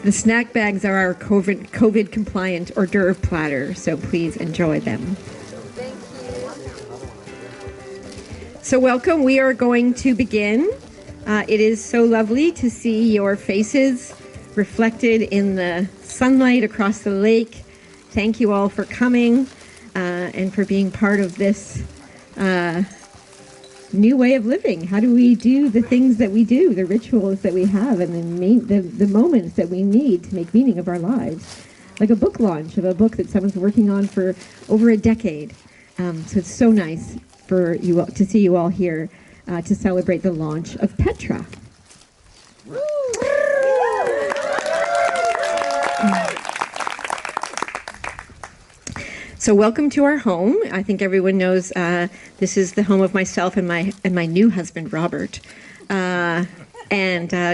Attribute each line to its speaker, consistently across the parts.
Speaker 1: The snack bags are our COVID compliant hors d'oeuvre platter, so please enjoy them.
Speaker 2: Thank you.
Speaker 1: So welcome. We are going to begin. It is so lovely to see your faces reflected in the sunlight across the lake. Thank you all for coming and for being part of this new way of living. How do we do the things that we do, the rituals that we have, and the moments that we need to make meaning of our lives? Like a book launch of a book that someone's working on for over a decade. So it's so nice for you all, to see you all here to celebrate the launch of Petra. So welcome to our home. I think everyone knows this is the home of myself and my new husband Robert, and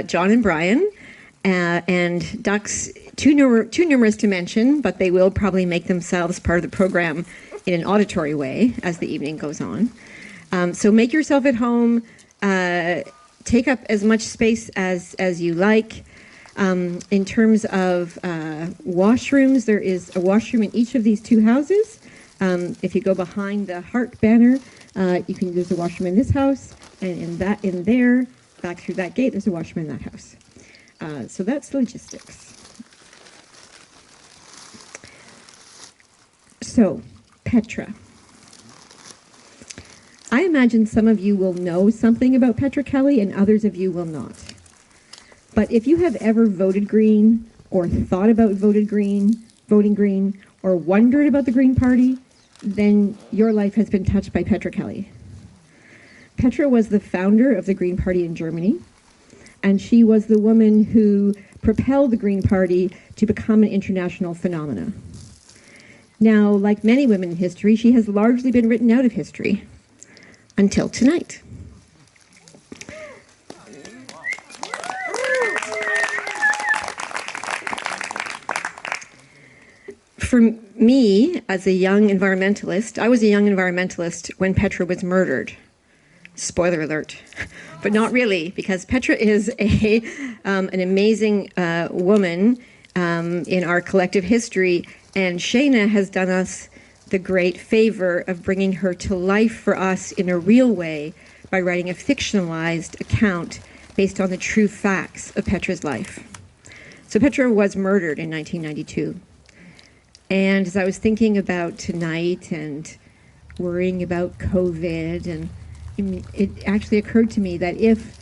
Speaker 1: John and Brian, and ducks too numerous to mention, but they will probably make themselves part of the program in an auditory way as the evening goes on. So make yourself at home. Take up as much space as you like. In terms of washrooms, there is a washroom in each of these two houses. If you go behind the heart banner, there's a washroom in this house, and in there, back through that gate, there's a washroom in that house. So that's logistics. So, Petra. I imagine some of you will know something about Petra Kelly, and others of you will not. But if you have ever voted Green, or thought about voting Green, or wondered about the Green Party, then your life has been touched by Petra Kelly. Petra was the founder of the Green Party in Germany, and she was the woman who propelled the Green Party to become an international phenomenon. Now, like many women in history, she has largely been written out of history, until tonight. For me, as a young environmentalist, I was a young environmentalist when Petra was murdered. Spoiler alert. But not really, because Petra is an amazing woman in our collective history, and Shaena has done us the great favor of bringing her to life for us in a real way by writing a fictionalized account based on the true facts of Petra's life. So Petra was murdered in 1992. And as I was thinking about tonight and worrying about COVID, and it actually occurred to me that if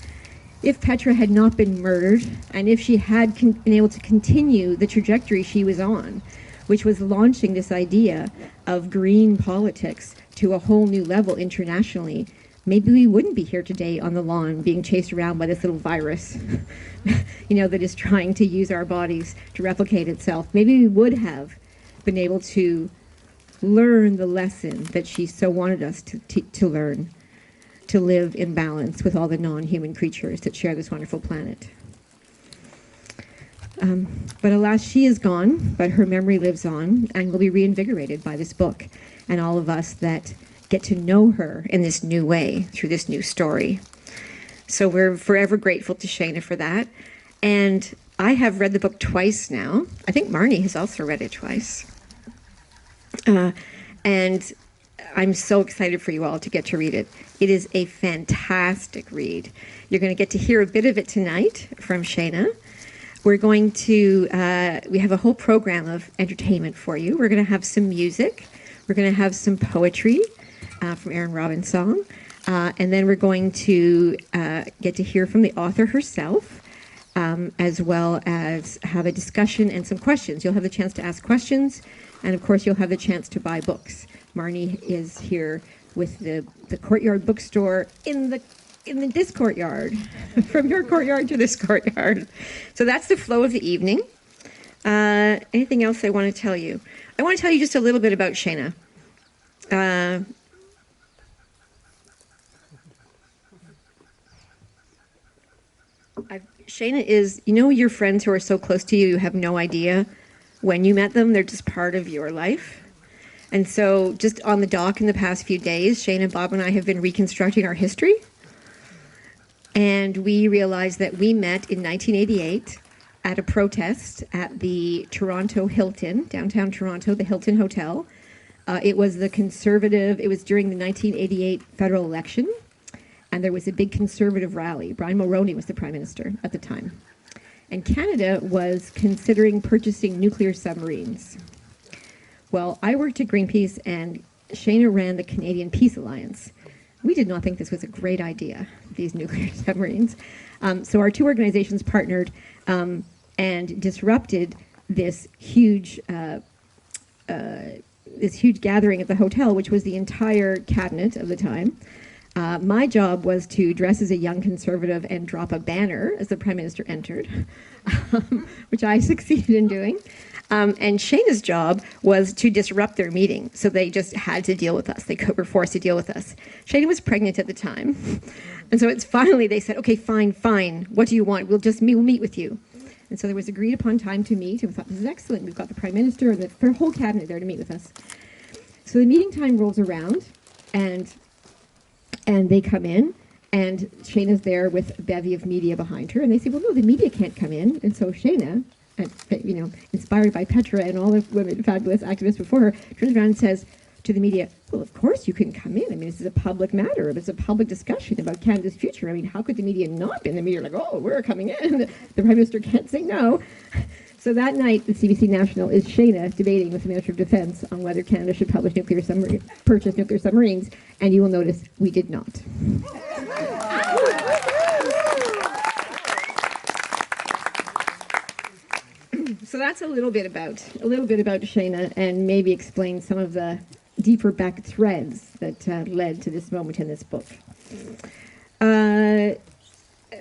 Speaker 1: Petra had not been murdered, and if she had been able to continue the trajectory she was on, which was launching this idea of green politics to a whole new level internationally, maybe we wouldn't be here today on the lawn being chased around by this little virus, that is trying to use our bodies to replicate itself. Maybe we would have been able to learn the lesson that she so wanted us to learn, to live in balance with all the non-human creatures that share this wonderful planet. But alas, she is gone, but her memory lives on and will be reinvigorated by this book and all of us that get to know her in this new way through this new story. So we're forever grateful to Shaena for that. And I have read the book twice now. I think Marnie has also read it twice. And I'm so excited for you all to get to read it. It is a fantastic read. You're going to get to hear a bit of it tonight from Shaena. We're going to, we have a whole program of entertainment for you. We're going to have some music. We're going to have some poetry from Aaron Robbins' song. And then we're going to get to hear from the author herself, as well as have a discussion and some questions. You'll have the chance to ask questions. And of course, you'll have the chance to buy books. Marnie is here with the Courtyard bookstore in this courtyard, from your courtyard to this courtyard. So that's the flow of the evening. Anything else I want to tell you? I want to tell you just a little bit about Shaena. Shaena is, your friends who are so close to you, you have no idea when you met them. They're just part of your life. And so just on the dock in the past few days, Shaena, Bob, and I have been reconstructing our history. And we realized that we met in 1988 at a protest at the Toronto Hilton, downtown Toronto, the Hilton Hotel. It was during the 1988 federal election, and there was a big conservative rally. Brian Mulroney was the prime minister at the time. And Canada was considering purchasing nuclear submarines. Well, I worked at Greenpeace, and Shaena ran the Canadian Peace Alliance. We did not think this was a great idea, these nuclear submarines. So our two organizations partnered and disrupted this huge gathering at the hotel, which was the entire cabinet of the time. My job was to dress as a young conservative and drop a banner as the prime minister entered, which I succeeded in doing. And Shaena's job was to disrupt their meeting. So they just had to deal with us. They were forced to deal with us. Shaena was pregnant at the time. And so it's finally, they said, okay, fine. What do you want? We'll meet with you. And so there was agreed upon time to meet. And we thought, this is excellent. We've got the prime minister and the whole cabinet there to meet with us. So the meeting time rolls around, and they come in, and Shaena's there with a bevy of media behind her. And they say, well, no, the media can't come in. And so Shaena, inspired by Petra and all the women, fabulous activists before her, turns around and says to the media, well, of course you can come in. I mean, this is a public matter. It's a public discussion about Canada's future. I mean, how could the media not be? And the media are like, oh, we're coming in. The Prime Minister can't say no. So that night, the CBC National is Shaena debating with the Minister of Defence on whether Canada should purchase nuclear submarines, and you will notice we did not. So that's a little bit about Shaena, and maybe explain some of the deeper back threads that led to this moment in this book.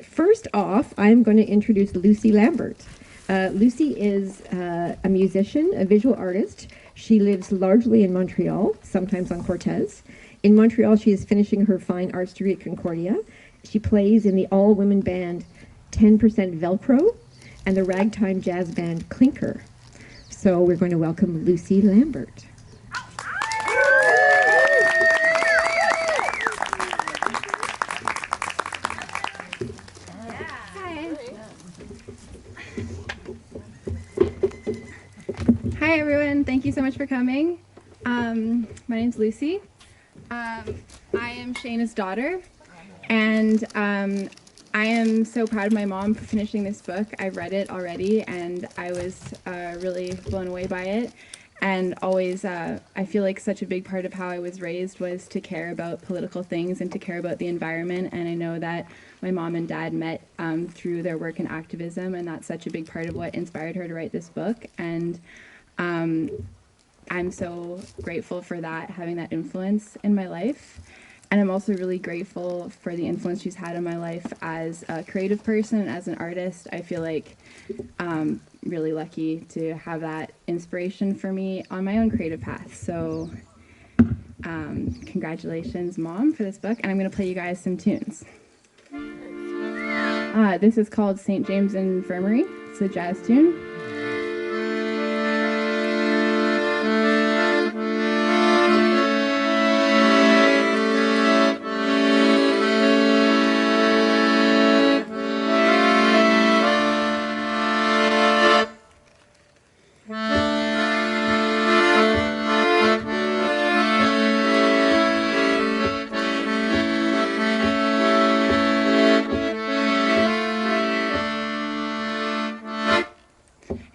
Speaker 1: First off, I'm going to introduce Lucy Lambert. Lucy is a musician, a visual artist. She lives largely in Montreal, sometimes on Cortes. In Montreal, she is finishing her fine arts degree at Concordia. She plays in the all-women band 10% Velcro and the ragtime jazz band Clinker. So we're going to welcome Lucy Lambert.
Speaker 2: Hi everyone, thank you so much for coming. My name's Lucy. I am Shaena's daughter, and I am so proud of my mom for finishing this book. I've read it already, and I was really blown away by it. And always, I feel like such a big part of how I was raised was to care about political things and to care about the environment. And I know that my mom and dad met through their work in activism, and that's such a big part of what inspired her to write this book. And I'm so grateful for that, having that influence in my life. And I'm also really grateful for the influence she's had in my life as a creative person, as an artist. I feel like really lucky to have that inspiration for me on my own creative path. So congratulations, Mom, for this book. And I'm going to play you guys some tunes. This is called St. James Infirmary. It's a jazz tune.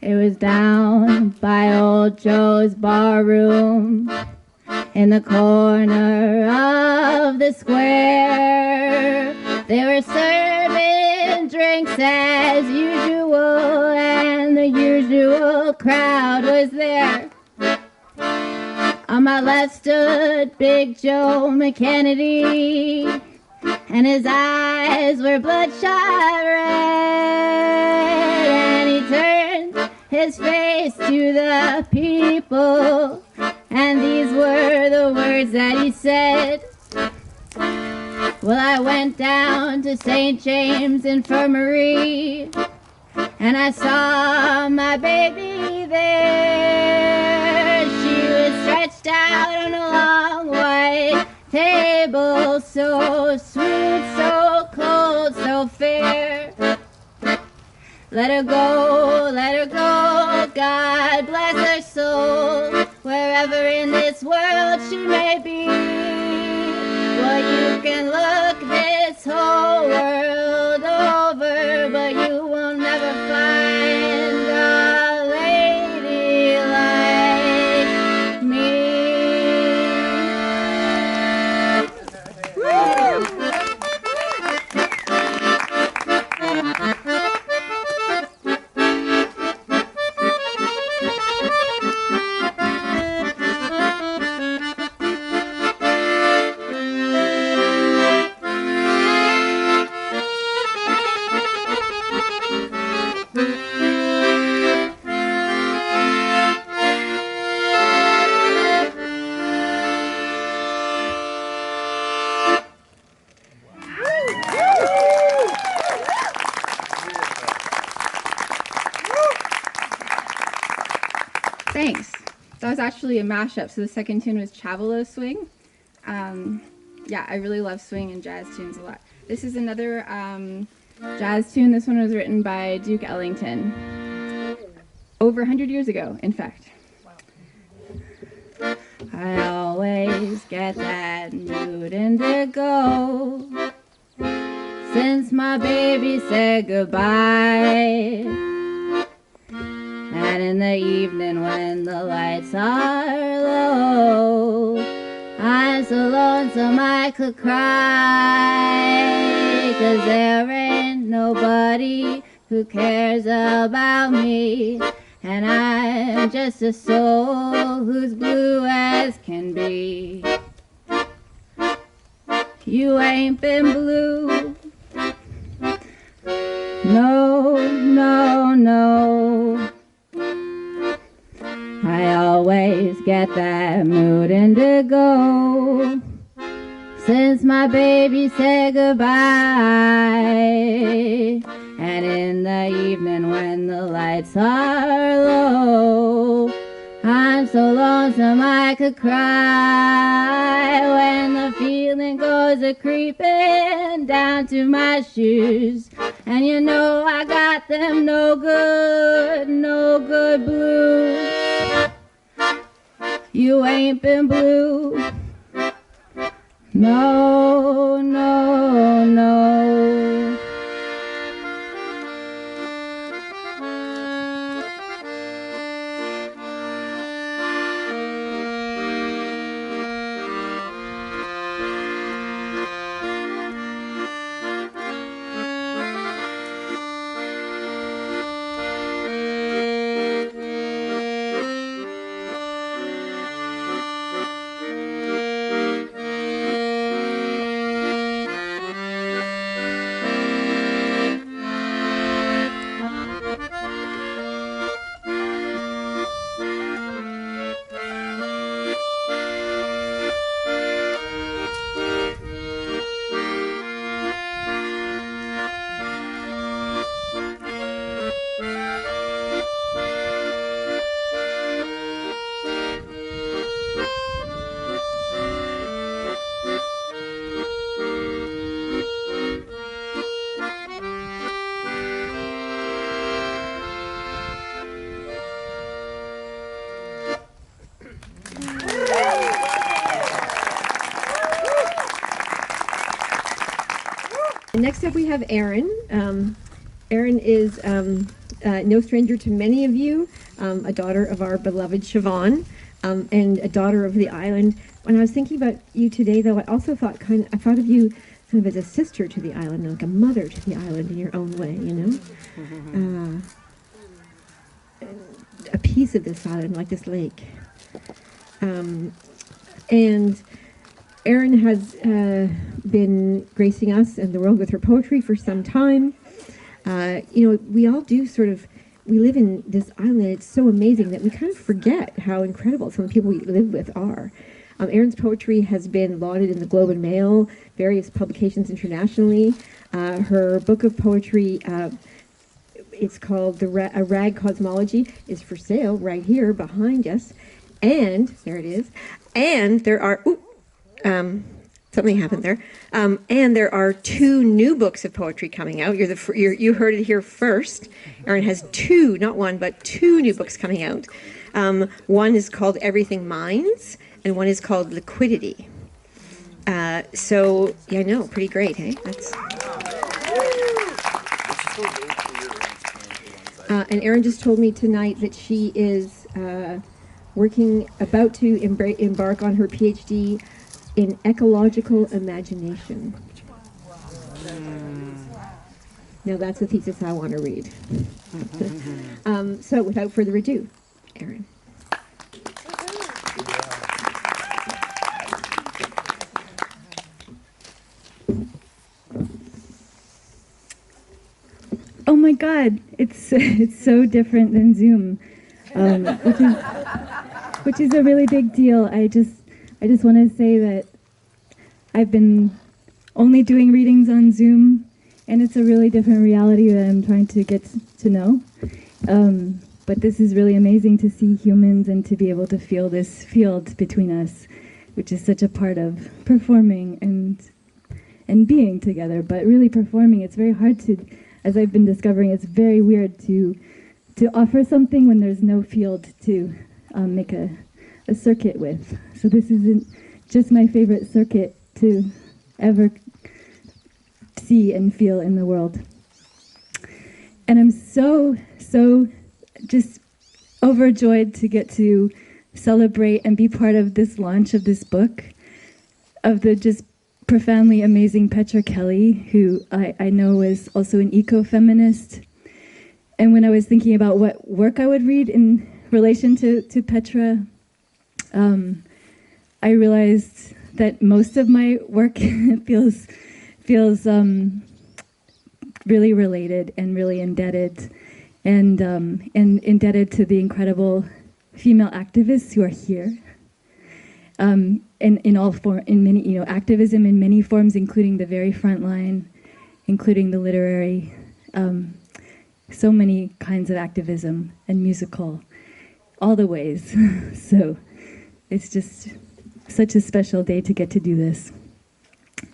Speaker 2: It was down by old Joe's barroom in the corner of the square. They were serving drinks as usual, and the usual crowd was there. On my left stood Big Joe McKennedy, and his eyes were bloodshot red, and he turned his face to the people, and these were the words that he said. Well, I went down to St. James Infirmary, and I saw my baby there. She was stretched out on a long white table, so sweet, so cold, so fair. Let her go, let her go. God bless her soul, wherever in this world she may be. Well, you can look this whole world over, but you will never find a lady like me. Thanks. That was actually a mashup. So the second tune was Chavelo Swing. Yeah, I really love swing and jazz tunes a lot. This is another jazz tune. This one was written by Duke Ellington over 100 years ago, in fact. I always get that mood indigo since my baby said goodbye. And in the evening when the lights are low, I'm so lonesome I could cry, 'cause there ain't nobody who cares about me, and I'm just a soul who's blue as can be. You ain't been blue, no, no, no. I always get that mood indigo since my baby said goodbye. And in the evening when the lights are low, I'm so lonesome I could cry. When the feeling goes a-creeping down to my shoes, and you know I got them no good blues. You ain't been blue, no, no, no.
Speaker 1: Next up we have Erin. Erin is no stranger to many of you, a daughter of our beloved Siobhan, and a daughter of the island. When I was thinking about you today, though, I also thought I thought of you kind of as a sister to the island, like a mother to the island in your own way, you know? A piece of this island, like this lake. And Erin has been gracing us and the world with her poetry for some time. You know, we all do we live in this island, and it's so amazing that we kind of forget how incredible some of the people we live with are. Erin's poetry has been lauded in the Globe and Mail, various publications internationally. Her book of poetry, it's called A Rag Cosmology, is for sale right here behind us. And, there it is, and there are something happened there. And there are 2 new books of poetry coming out. You heard it here first. Erin has 2, not 1, but 2 new books coming out. One is called Everything Minds, and one is called Liquidity. So, yeah, I know, pretty great, hey? And Erin just told me tonight that she is about to embark on her PhD in ecological imagination. Now that's a thesis I want to read. So without further ado, Erin.
Speaker 3: Oh my God, it's so different than Zoom, which is a really big deal. I just want to say that I've been only doing readings on Zoom, and it's a really different reality that I'm trying to get to know. But this is really amazing to see humans and to be able to feel this field between us, which is such a part of performing and being together. But really performing, it's very hard to, as I've been discovering, it's very weird to offer something when there's no field to make a circuit with. So this isn't just my favorite circuit to ever see and feel in the world. And I'm so just overjoyed to get to celebrate and be part of this launch of this book, of the just profoundly amazing Petra Kelly, who I know is also an eco-feminist. And when I was thinking about what work I would read in relation to Petra, I realized that most of my work feels really related and really indebted, and indebted to the incredible female activists who are here. In many, activism in many forms, including the very front line, including the literary, so many kinds of activism and musical, all the ways. So it's just such a special day to get to do this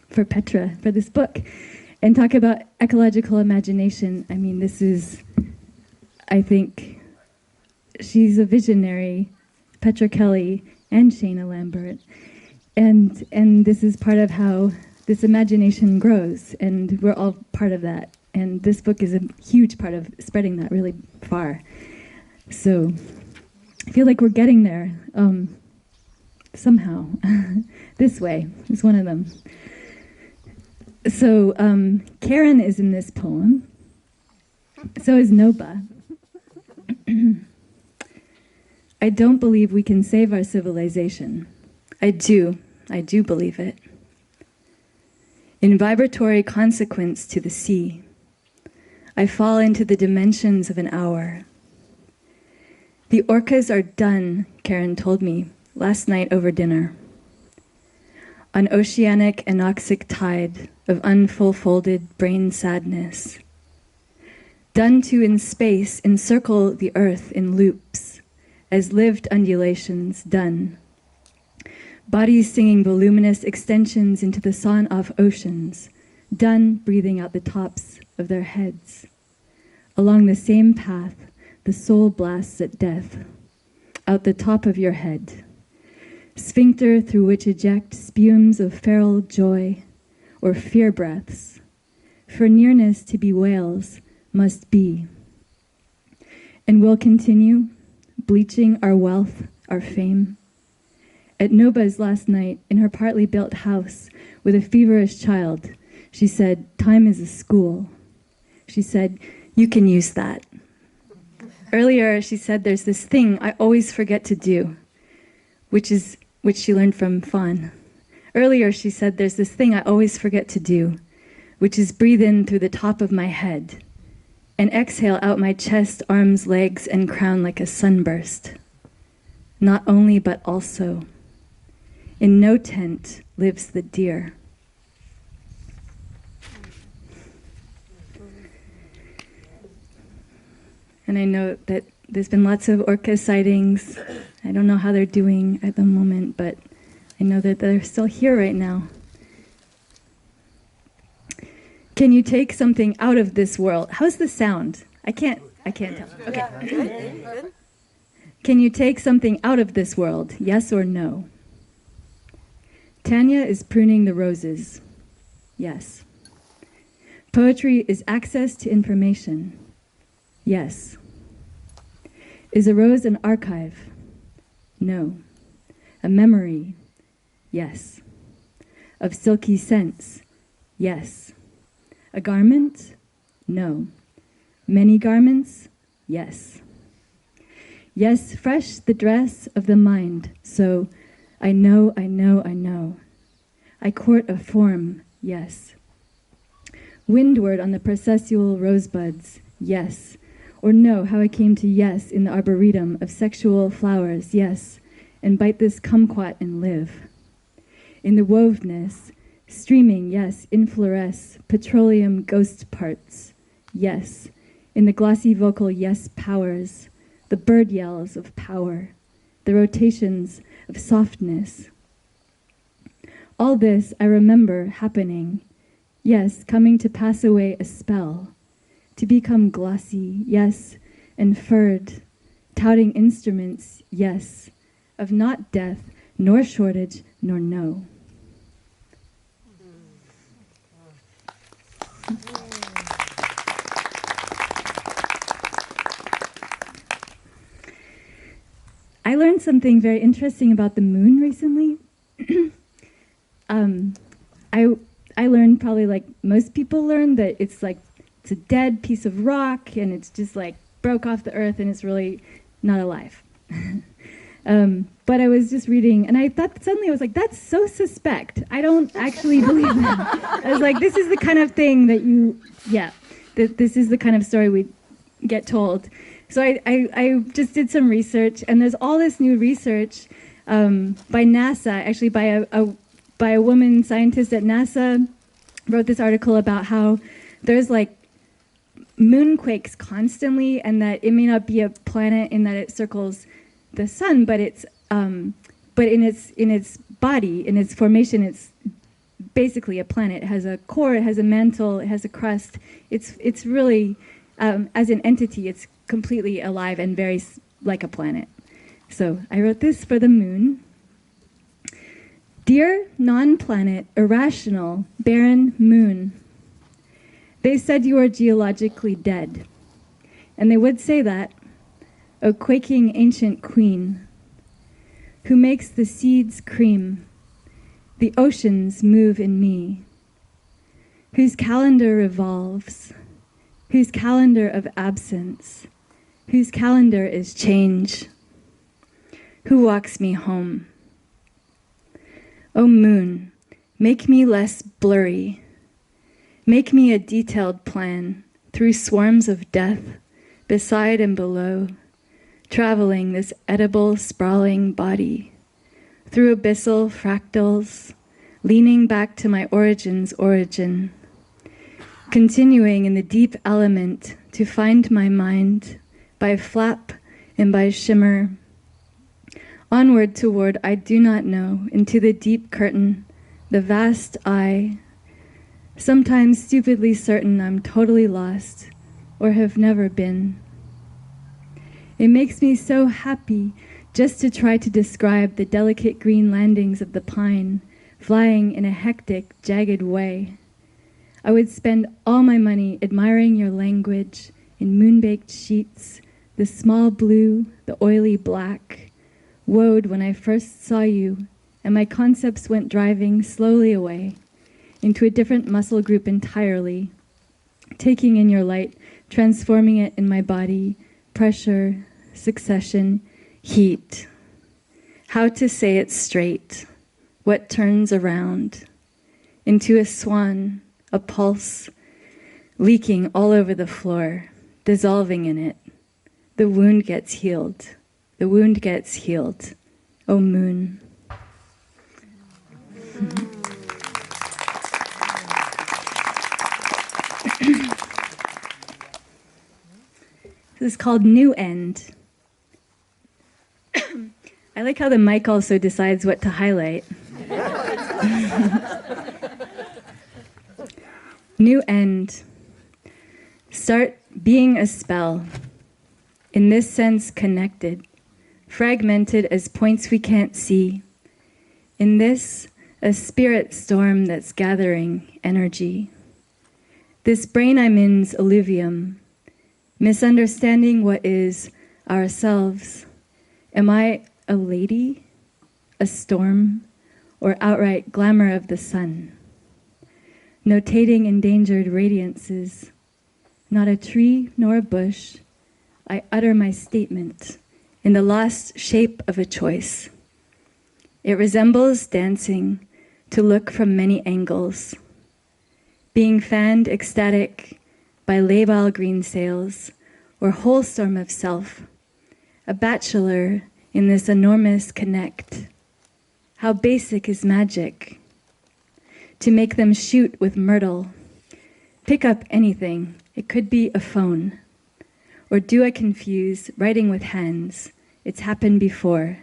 Speaker 3: for Petra, for this book, and talk about ecological imagination. I mean, this is, I think, she's a visionary, Petra Kelly and Shaena Lambert, and this is part of how this imagination grows, and we're all part of that. And this book is a huge part of spreading that really far. So I feel like we're getting there somehow. This way is one of them. So Karen is in this poem. So is Noba. I don't believe we can save our civilization. I do believe it. In vibratory consequence to the sea, I fall into the dimensions of an hour. The orcas are done, Karen told me last night over dinner. An oceanic anoxic tide of unfulfolded brain sadness. Done to in space encircle the earth in loops, as lived undulations done. Bodies singing voluminous extensions into the sawn-off oceans, done breathing out the tops of their heads. Along the same path, the soul blasts at death, out the top of your head. Sphincter through which eject spumes of feral joy, or fear breaths. For nearness to be whales must be. And will continue, bleaching our wealth, our fame. At Noba's last night, in her partly built house with a feverish child, she said, time is a school. She said, you can use that. Earlier, she said, there's this thing I always forget to do, which she learned from Fawn. Earlier, she said, there's this thing I always forget to do, which is breathe in through the top of my head and exhale out my chest, arms, legs, and crown like a sunburst. Not only, but also. In no tent lives the deer. And I know that there's been lots of orca sightings. I don't know how they're doing at the moment, but I know that they're still here right now. Can you take something out of this world? How's the sound? I can't tell. Okay. Can you take something out of this world? Yes or no? Tanya is pruning the roses. Yes. Poetry is access to information. Yes. Is a rose an archive? No. A memory? Yes. Of silky scents? Yes. A garment? No. Many garments? Yes. Yes, fresh the dress of the mind, so I know, I know, I know. I court a form, yes. Windward on the processual rosebuds, yes. Or know how I came to yes in the arboretum of sexual flowers, yes, and bite this kumquat and live. In the woveness, streaming, yes, infloresce, petroleum ghost parts, yes. In the glossy vocal yes powers, the bird yells of power, the rotations of softness. All this I remember happening, yes, coming to pass away a spell, to become glossy, yes, and furred, touting instruments, yes, of not death, nor shortage, nor no. I learned something very interesting about the moon recently. I learned, probably like most people learn, that it's a dead piece of rock and it's just like broke off the earth and it's really not alive. But I was just reading and I thought suddenly I was like, that's so suspect. I don't actually believe that. I was like, this is the kind of thing that this is the kind of story we get told. So I just did some research, and there's all this new research by NASA, actually by a woman scientist at NASA, wrote this article about how there's like moonquakes constantly, and that it may not be a planet in that it circles the sun, but it's but in its body, in its formation, it's basically a planet. It has a core, it has a mantle, it has a crust. It's really as an entity, it's completely alive and very like a planet. So I wrote this for the moon. Dear non-planet, irrational, barren moon, they said you are geologically dead. And they would say that, O quaking ancient queen, who makes the seeds cream, the oceans move in me, whose calendar revolves, whose calendar of absence, whose calendar is change, who walks me home. O moon, make me less blurry, make me a detailed plan through swarms of death, beside and below, traveling this edible, sprawling body, through abyssal fractals, leaning back to my origin's origin, continuing in the deep element to find my mind, by flap and by shimmer, onward toward I do not know, into the deep curtain, the vast eye, sometimes stupidly certain I'm totally lost, or have never been. It makes me so happy just to try to describe the delicate green landings of the pine, flying in a hectic, jagged way. I would spend all my money admiring your language in moon-baked sheets, the small blue, the oily black, woed when I first saw you, and my concepts went driving slowly away into a different muscle group entirely, taking in your light, transforming it in my body, pressure, succession, heat. How to say it straight, what turns around, into a swan, a pulse, leaking all over the floor, dissolving in it. The wound gets healed. The wound gets healed. O moon. This is called New End. I like how the mic also decides what to highlight. New end. Start being a spell. In this sense, connected, fragmented as points we can't see. In this, a spirit storm that's gathering energy. This brain I'm in's alluvium, misunderstanding what is ourselves. Am I a lady, a storm, or outright glamour of the sun? Notating endangered radiances, not a tree nor a bush, I utter my statement in the lost shape of a choice. It resembles dancing to look from many angles, being fanned ecstatic by labile green sails or whole storm of self, a bachelor in this enormous connect. How basic is magic? To make them shoot with myrtle, pick up anything, it could be a phone. Or do I confuse writing with hands? It's happened before.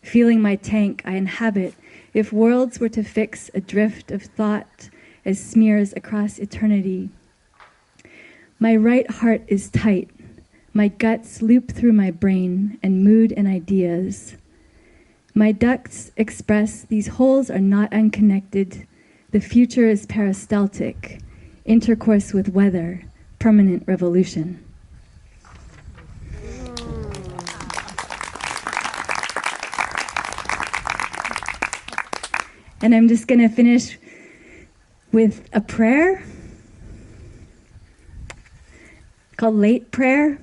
Speaker 3: Feeling my tank I inhabit, if worlds were to fix a drift of thought as smears across eternity. My right heart is tight. My guts loop through my brain and mood and ideas. My ducts express these holes are not unconnected. The future is peristaltic, intercourse with weather, permanent revolution. And I'm just going to finish with a prayer called Late Prayer.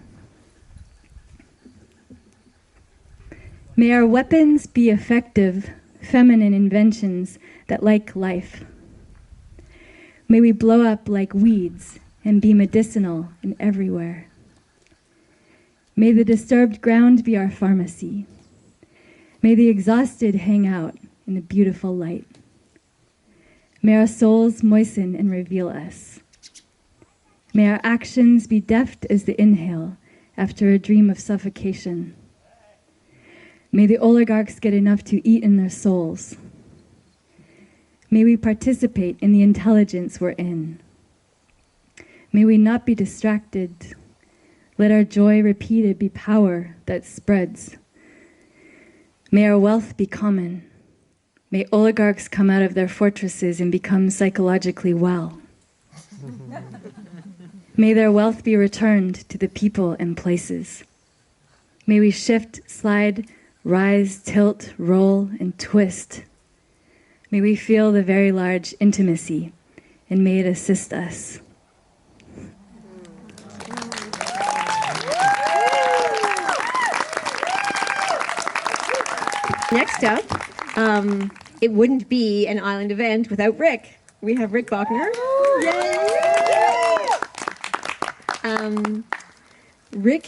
Speaker 3: May our weapons be effective, feminine inventions that like life. May we blow up like weeds and be medicinal and everywhere. May the disturbed ground be our pharmacy. May the exhausted hang out in the beautiful light. May our souls moisten and reveal us. May our actions be deft as the inhale after a dream of suffocation. May the oligarchs get enough to eat in their souls. May we participate in the intelligence we're in. May we not be distracted. Let our joy repeated be power that spreads. May our wealth be common. May oligarchs come out of their fortresses and become psychologically well. May their wealth be returned to the people and places. May we shift, slide, rise, tilt, roll, and twist. May we feel the very large intimacy, and may it assist us.
Speaker 1: Next up, it wouldn't be an island event without Rick. We have Rick Bachner. Yay! Rick,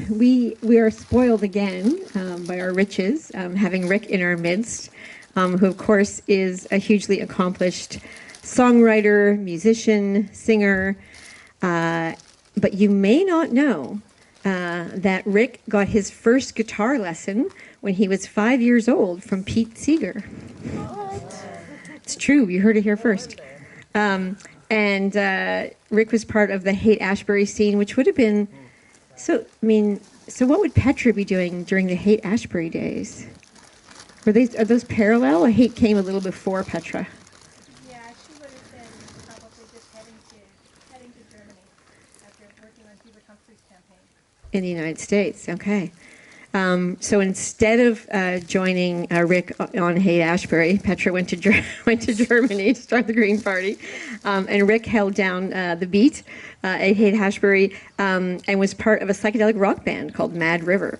Speaker 1: we are spoiled again by our riches, having Rick in our midst, who of course is a hugely accomplished songwriter, musician, singer. But you may not know that Rick got his first guitar lesson when he was 5 years old from Pete Seeger. What? It's true. You heard it here first. And Rick was part of the Haight-Ashbury scene, which would have been... So what would Petra be doing during the Haight-Ashbury days? Are those parallel? Or Haight came a little before Petra?
Speaker 4: Yeah, she would have been probably just heading to Germany after working on Hubert Humphrey's campaign.
Speaker 1: In the United States, okay. So instead of joining Rick on Haight-Ashbury, Petra went to Germany to start the Green Party, and Rick held down the beat at Haight-Ashbury and was part of a psychedelic rock band called Mad River.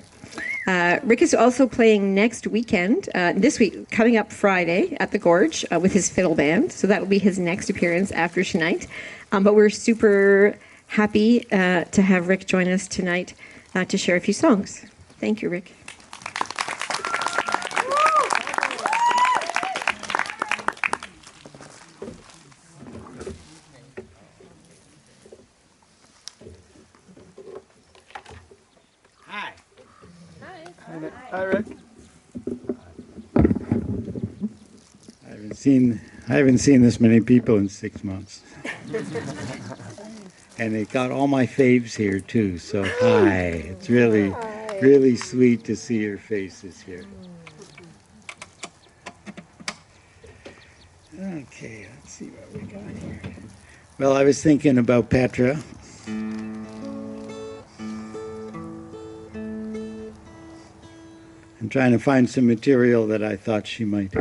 Speaker 1: Rick is also playing next weekend, this week, coming up Friday at the Gorge with his fiddle band. So that will be his next appearance after tonight. But we're super happy to have Rick join us tonight to share a few songs. Thank you, Rick.
Speaker 5: Hi.
Speaker 6: Hi, Rick. I haven't seen this many people in 6 months.
Speaker 5: And it got all my faves here too, so hi. It's really, really sweet to see your faces here. Okay, let's see what we got here. Well, I was thinking about Petra. I'm trying to find some material that I thought she might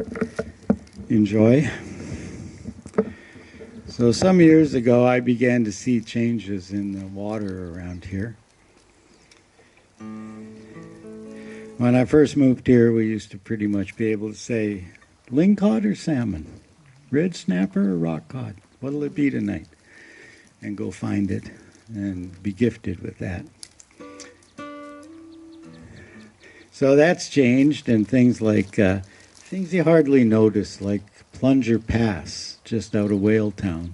Speaker 5: enjoy. So some years ago, I began to see changes in the water around here. When I first moved here, we used to pretty much be able to say, lingcod or salmon, red snapper or rock cod, what'll it be tonight? And go find it and be gifted with that. So that's changed, and things like, things you hardly notice, like Plunger Pass, just out of Whaletown,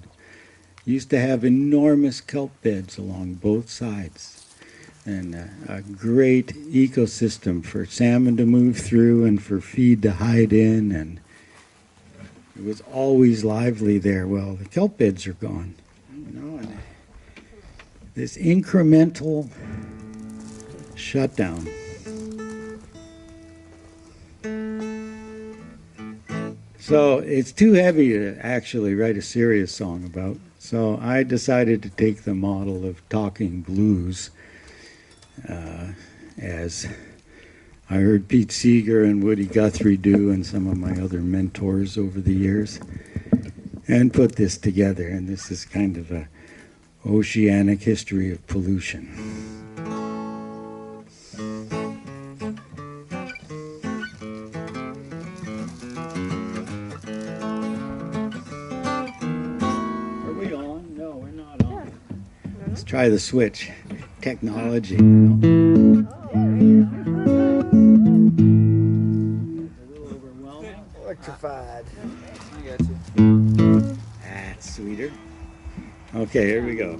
Speaker 5: used to have enormous kelp beds along both sides, and a great ecosystem for salmon to move through and for feed to hide in, and it was always lively there. Well, the kelp beds are gone, you know, and this incremental shutdown. So it's too heavy to actually write a serious song about. So I decided to take the model of talking blues, as I heard Pete Seeger and Woody Guthrie do, and some of my other mentors over the years, and put this together. And this is kind of a oceanic history of pollution. Try the switch. Technology, you know? A little overwhelming.
Speaker 6: Electrified. I got you.
Speaker 5: That's sweeter. Okay, here we go.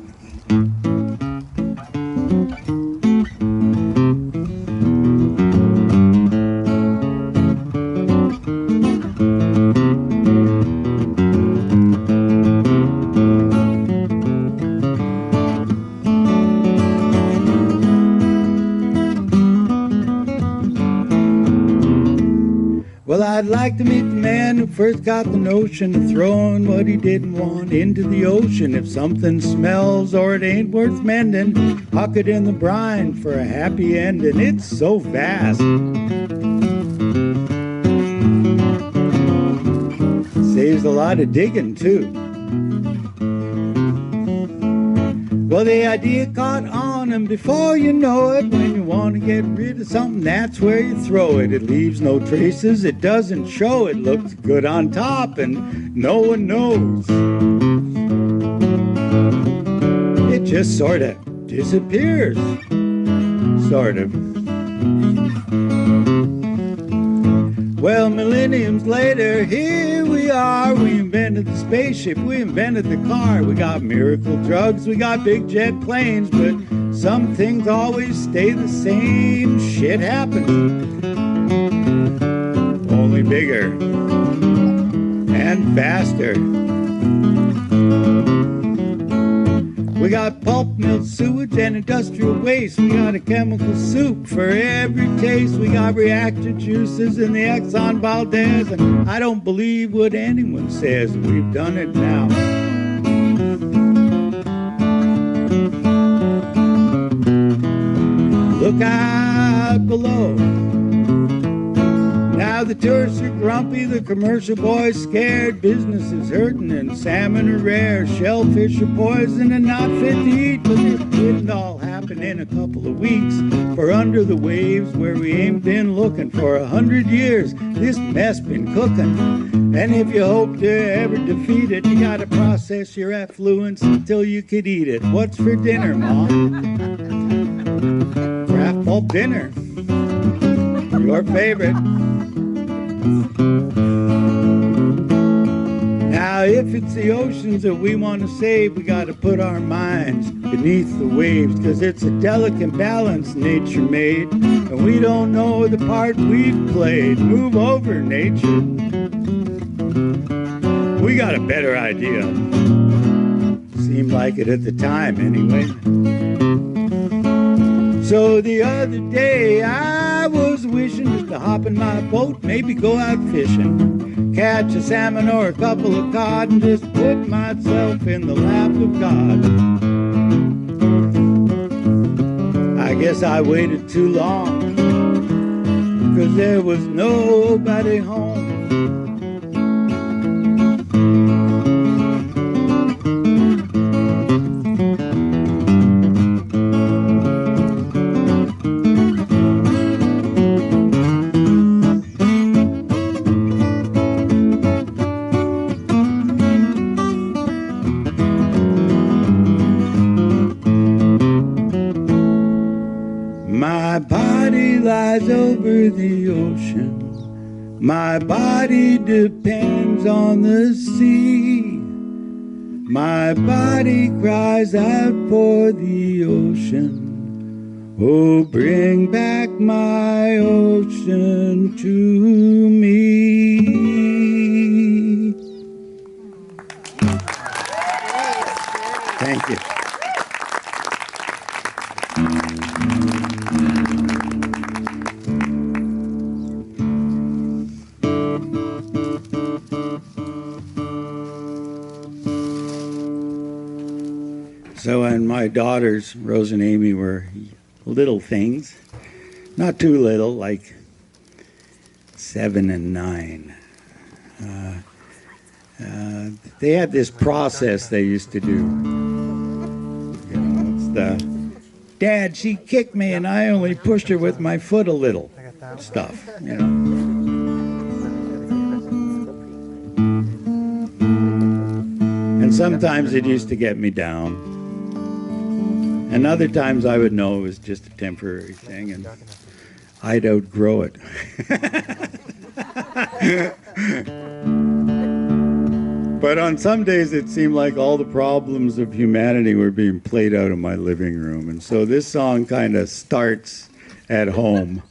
Speaker 5: Well, I'd like to meet the man who first got the notion of throwing what he didn't want into the ocean. If something smells or it ain't worth mending, huck it in the brine for a happy ending. It's so vast. Saves a lot of digging, too. Well, the idea caught on, and before you know it, when you want to get rid of something, that's where you throw it. It leaves no traces, it doesn't show, it looks good on top, and no one knows. It just sort of disappears, sort of. Well, millenniums later, here we are. We invented the spaceship, we invented the car. We got miracle drugs, we got big jet planes, but some things always stay the same. Shit happens. Only bigger and faster. We got pulp mill sewage and industrial waste. We got a chemical soup for every taste. We got reactor juices in the Exxon Valdez, and I don't believe what anyone says. We've done it now. Look out below. Now the tourists are grumpy, the commercial boys scared, business is hurting and salmon are rare, shellfish are poison and not fit to eat, but it didn't all happen in a couple of weeks. For under the waves where we ain't been looking for 100 years, this mess been cooking. And if you hope to ever defeat it, you gotta process your effluents until you could eat it. What's for dinner, Mom? Craft pulp dinner. Your favorite. Now, if it's the oceans that we want to save, we got to put our minds beneath the waves, because it's a delicate balance nature made, and we don't know the part we've played. Move over, nature. We got a better idea. Seemed like it at the time, anyway. So the other day I was wishing just to hop in my boat, maybe go out fishing, catch a salmon or a couple of cod, and just put myself in the lap of God. I guess I waited too long, 'cause there was nobody home. My body lies over the ocean. My body depends on the sea. My body cries out for the ocean. Oh, bring back my ocean to me. Thank you. So when my daughters, Rose and Amy, were little things, not too little, like 7 and 9, they had this process they used to do. You know, it's the, Dad, she kicked me and I only pushed her with my foot a little stuff, you know. And sometimes it used to get me down. And other times I would know it was just a temporary thing and I'd outgrow it. But on some days it seemed like all the problems of humanity were being played out in my living room. And so this song kind of starts at home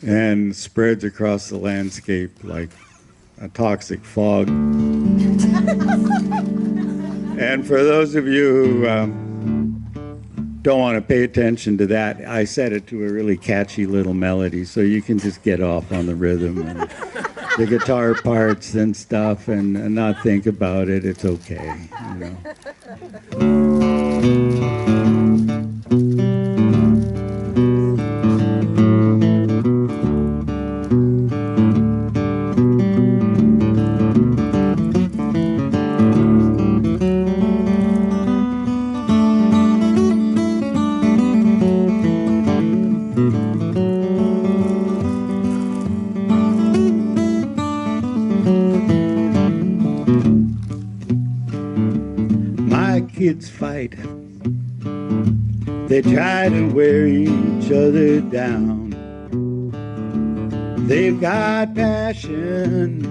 Speaker 5: and spreads across the landscape like a toxic fog. And for those of you who don't want to pay attention to that, I set it to a really catchy little melody, so you can just get off on the rhythm and the guitar parts and stuff and not think about it. It's okay, you know. Kids fight, they try to wear each other down. They've got passion,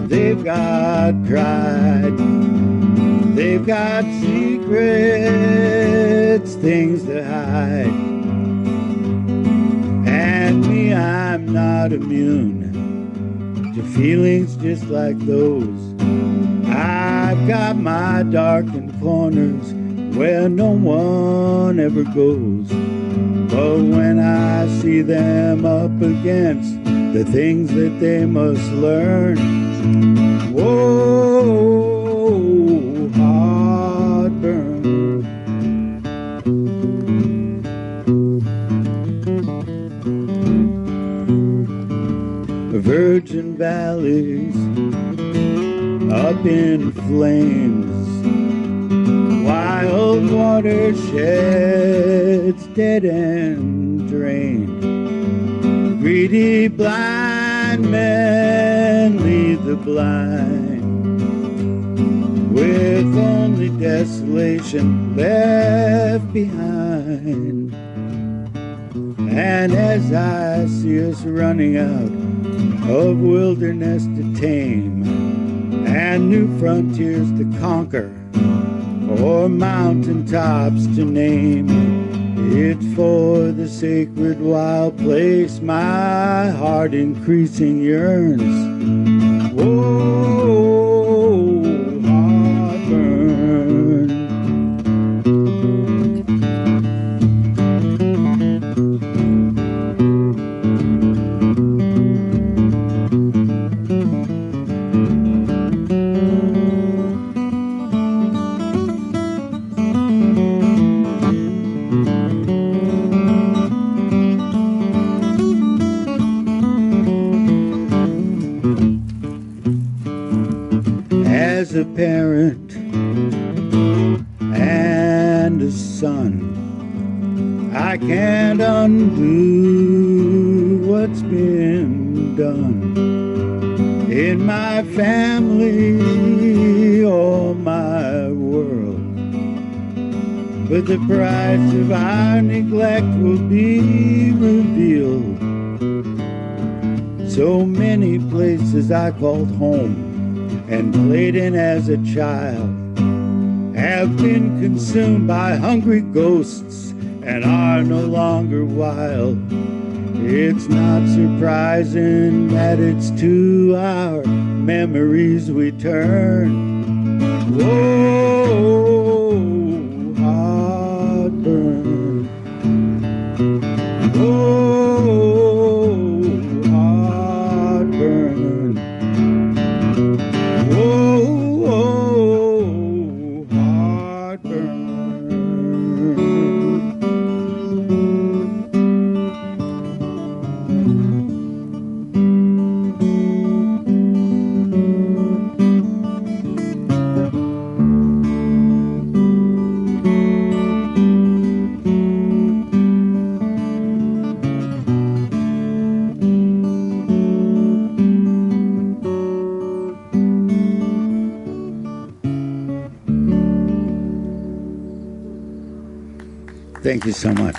Speaker 5: they've got pride, they've got secrets, things to hide. And me, I'm not immune to feelings just like those. I've got my darkened corners where no one ever goes. But when I see them up against the things that they must learn, whoa, heartburn. Virgin valleys up in flames, wild watersheds dead and drained. Greedy blind men lead the blind, with only desolation left behind. And as I see us running out of wilderness to tame, and new frontiers to conquer, or mountain tops to name, it's for the sacred wild place my heart increasing yearns. Whoa, heartburn. I can't undo what's been done in my family or my world. But the price of our neglect will be revealed. So many places I called home and played in as a child have been consumed by hungry ghosts and are no longer wild. It's not surprising that it's to our memories we turn. Whoa, heartburn. Whoa, heartburn. Whoa, heartburn. Thank you so much.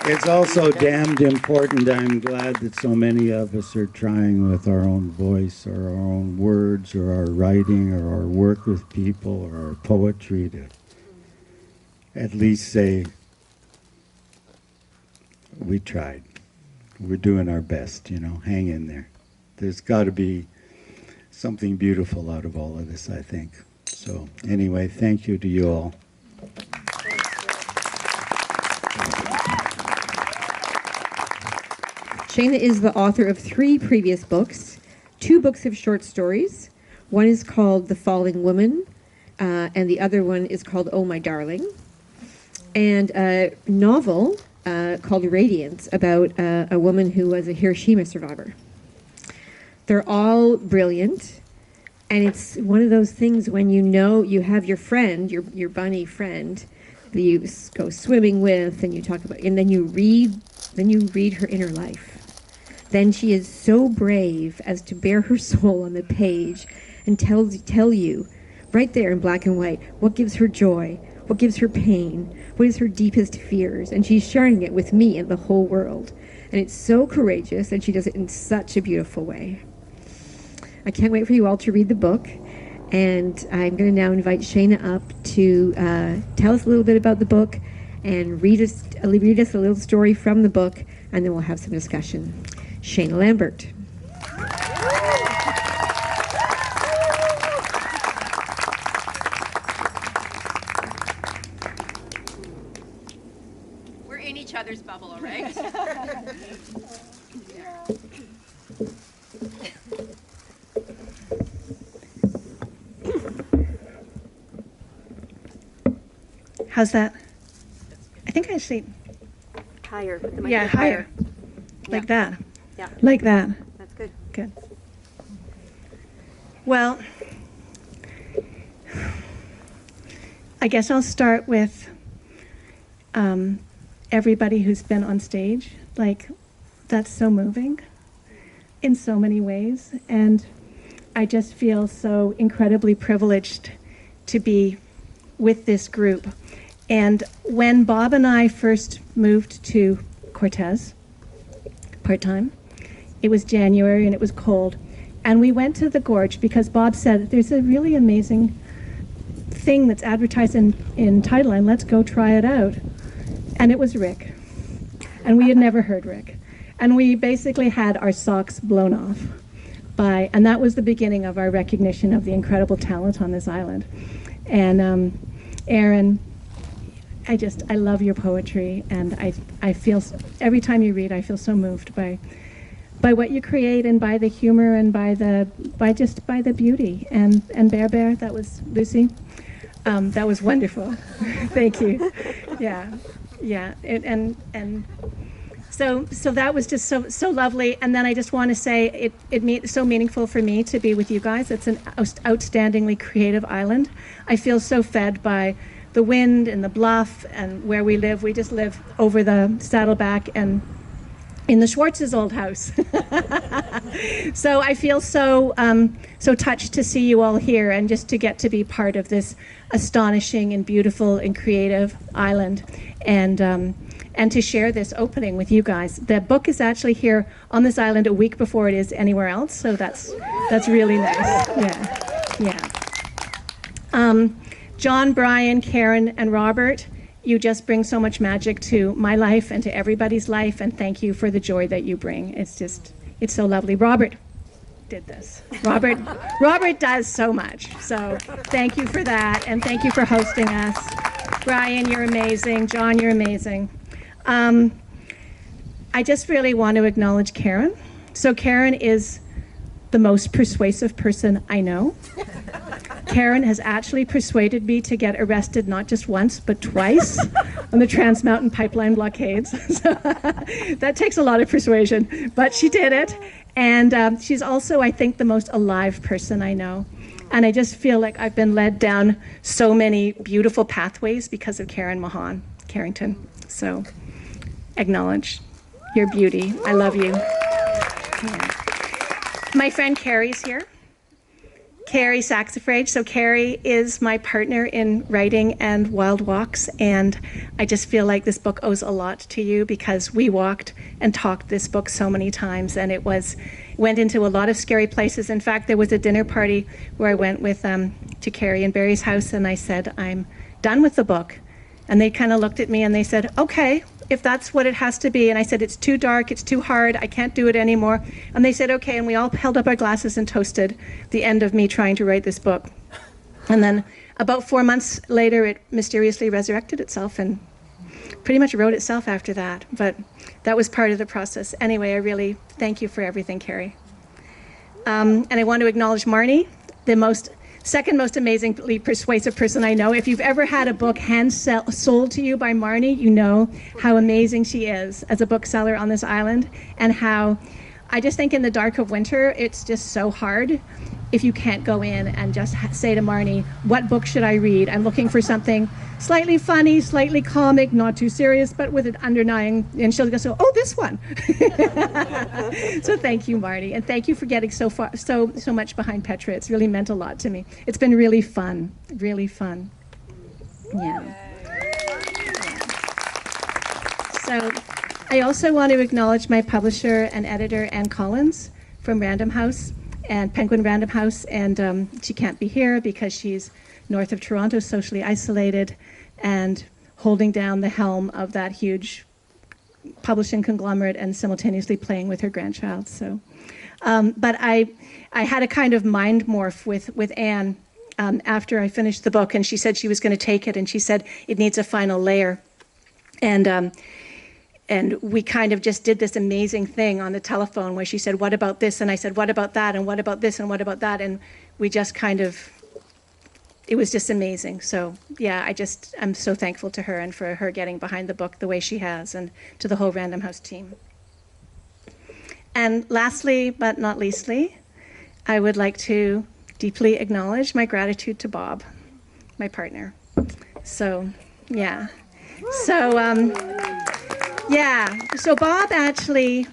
Speaker 5: It's also damned important. I'm glad that so many of us are trying with our own voice or our own words or our writing or our work with people or our poetry to at least say, we tried. We're doing our best, you know, hang in there. There's got to be something beautiful out of all of this, I think. So anyway, thank you to you all.
Speaker 1: Shaena is the author of 3 previous books, 2 books of short stories. One is called The Falling Woman, and the other one is called Oh My Darling, and a novel called Radiance about a woman who was a Hiroshima survivor. They're all brilliant, and it's one of those things when you know you have your friend, your bunny friend, that you go swimming with, and you talk about, and then you read her inner life. Then she is so brave as to bare her soul on the page and tell you, right there in black and white, what gives her joy, what gives her pain, what is her deepest fears, and she's sharing it with me and the whole world. And it's so courageous, and she does it in such a beautiful way. I can't wait for you all to read the book, and I'm going to now invite Shaena up to tell us a little bit about the book and read us a little story from the book, and then we'll have some discussion. Shaena Lambert.
Speaker 7: We're in each other's bubble, all right?
Speaker 4: How's that? I think I see.
Speaker 7: Higher.
Speaker 4: Yeah, higher. Like that.
Speaker 7: Yeah.
Speaker 4: Like that.
Speaker 7: That's good.
Speaker 4: Good. Well, I guess I'll start with everybody who's been on stage. Like, that's so moving in so many ways. And I just feel so incredibly privileged to be with this group. And when Bob and I first moved to Cortes, part-time, it was January and it was cold. And we went to the gorge because Bob said, there's a really amazing thing that's advertised in Title Line, let's go try it out. And it was Rick. And we had never heard Rick. And we basically had our socks blown off and that was the beginning of our recognition of the incredible talent on this island. And Aaron, I love your poetry, and I feel, every time you read, I feel so moved by what you create, and by the humor, and by the beauty. And Bear, that was Lucy. That was wonderful. Thank you. Yeah. And So that was just so lovely. And then I just want to say it's so meaningful for me to be with you guys. It's an outstandingly creative island. I feel so fed by the wind and the bluff and where we live. We just live over the Saddleback and in the Schwartz's old house. So I feel so touched to see you all here and just to get to be part of this astonishing and beautiful and creative island, and to share this opening with you guys. The book is actually here on this island a week before it is anywhere else, so that's really nice. Yeah. John, Brian, Karen, and Robert, you just bring so much magic to my life and to everybody's life, and thank you for the joy that you bring. It's so lovely. Robert did this. Robert does so much. So thank you for that, and thank you for hosting us. Brian, you're amazing. John, you're amazing. I just really want to acknowledge Karen. So Karen is the most persuasive person I know. Karen has actually persuaded me to get arrested not just once, but twice on the Trans Mountain Pipeline blockades. So that takes a lot of persuasion, but she did it. And she's also, I think, the most alive person I know. And I just feel like I've been led down so many beautiful pathways because of Karen Carrington. So acknowledge your beauty. I love you. Yeah. My friend Carrie's here. Carrie Saxifrage. So Carrie is my partner in writing and Wild Walks, and I just feel like this book owes a lot to you because we walked and talked this book so many times, and it went into a lot of scary places. In fact, there was a dinner party where I went with to Carrie and Barry's house, and I said, I'm done with the book. And they kind of looked at me and they said, okay, if that's what it has to be. And I said, it's too dark, it's too hard, I can't do it anymore. And they said, okay, and we all held up our glasses and toasted the end of me trying to write this book. And then about 4 months later, it mysteriously resurrected itself and pretty much wrote itself after that. But that was part of the process. Anyway, I really thank you for everything, Carrie. And I want to acknowledge Marnie, the second most amazingly persuasive person I know. If you've ever had a book sold to you by Marnie, you know how amazing she is as a bookseller on this island, and how I just think in the dark of winter, it's just so hard if you can't go in and just say to Marnie, what book should I read? I'm looking for something slightly funny, slightly comic, not too serious, but with an underlying, and she'll go, oh, this one. So thank you, Marty, and thank you for getting so much behind Petra. It's really meant a lot to me. It's been really fun, really fun. Yeah. So I also want to acknowledge my publisher and editor, Ann Collins, from Random House and Penguin Random House, and she can't be here because she's north of Toronto, socially isolated, and holding down the helm of that huge publishing conglomerate and simultaneously playing with her grandchild. So, but I had a kind of mind morph with Anne after I finished the book, and she said she was going to take it, and she said it needs a final layer, and we kind of just did this amazing thing on the telephone where she said, what about this? And I said, what about that? And what about this? And what about that? And we just kind of, it was just amazing. So yeah, I'm so thankful to her and for her getting behind the book the way she has, and to the whole Random House team. And lastly, but not leastly, I would like to deeply acknowledge my gratitude to Bob, my partner. So yeah. So Bob actually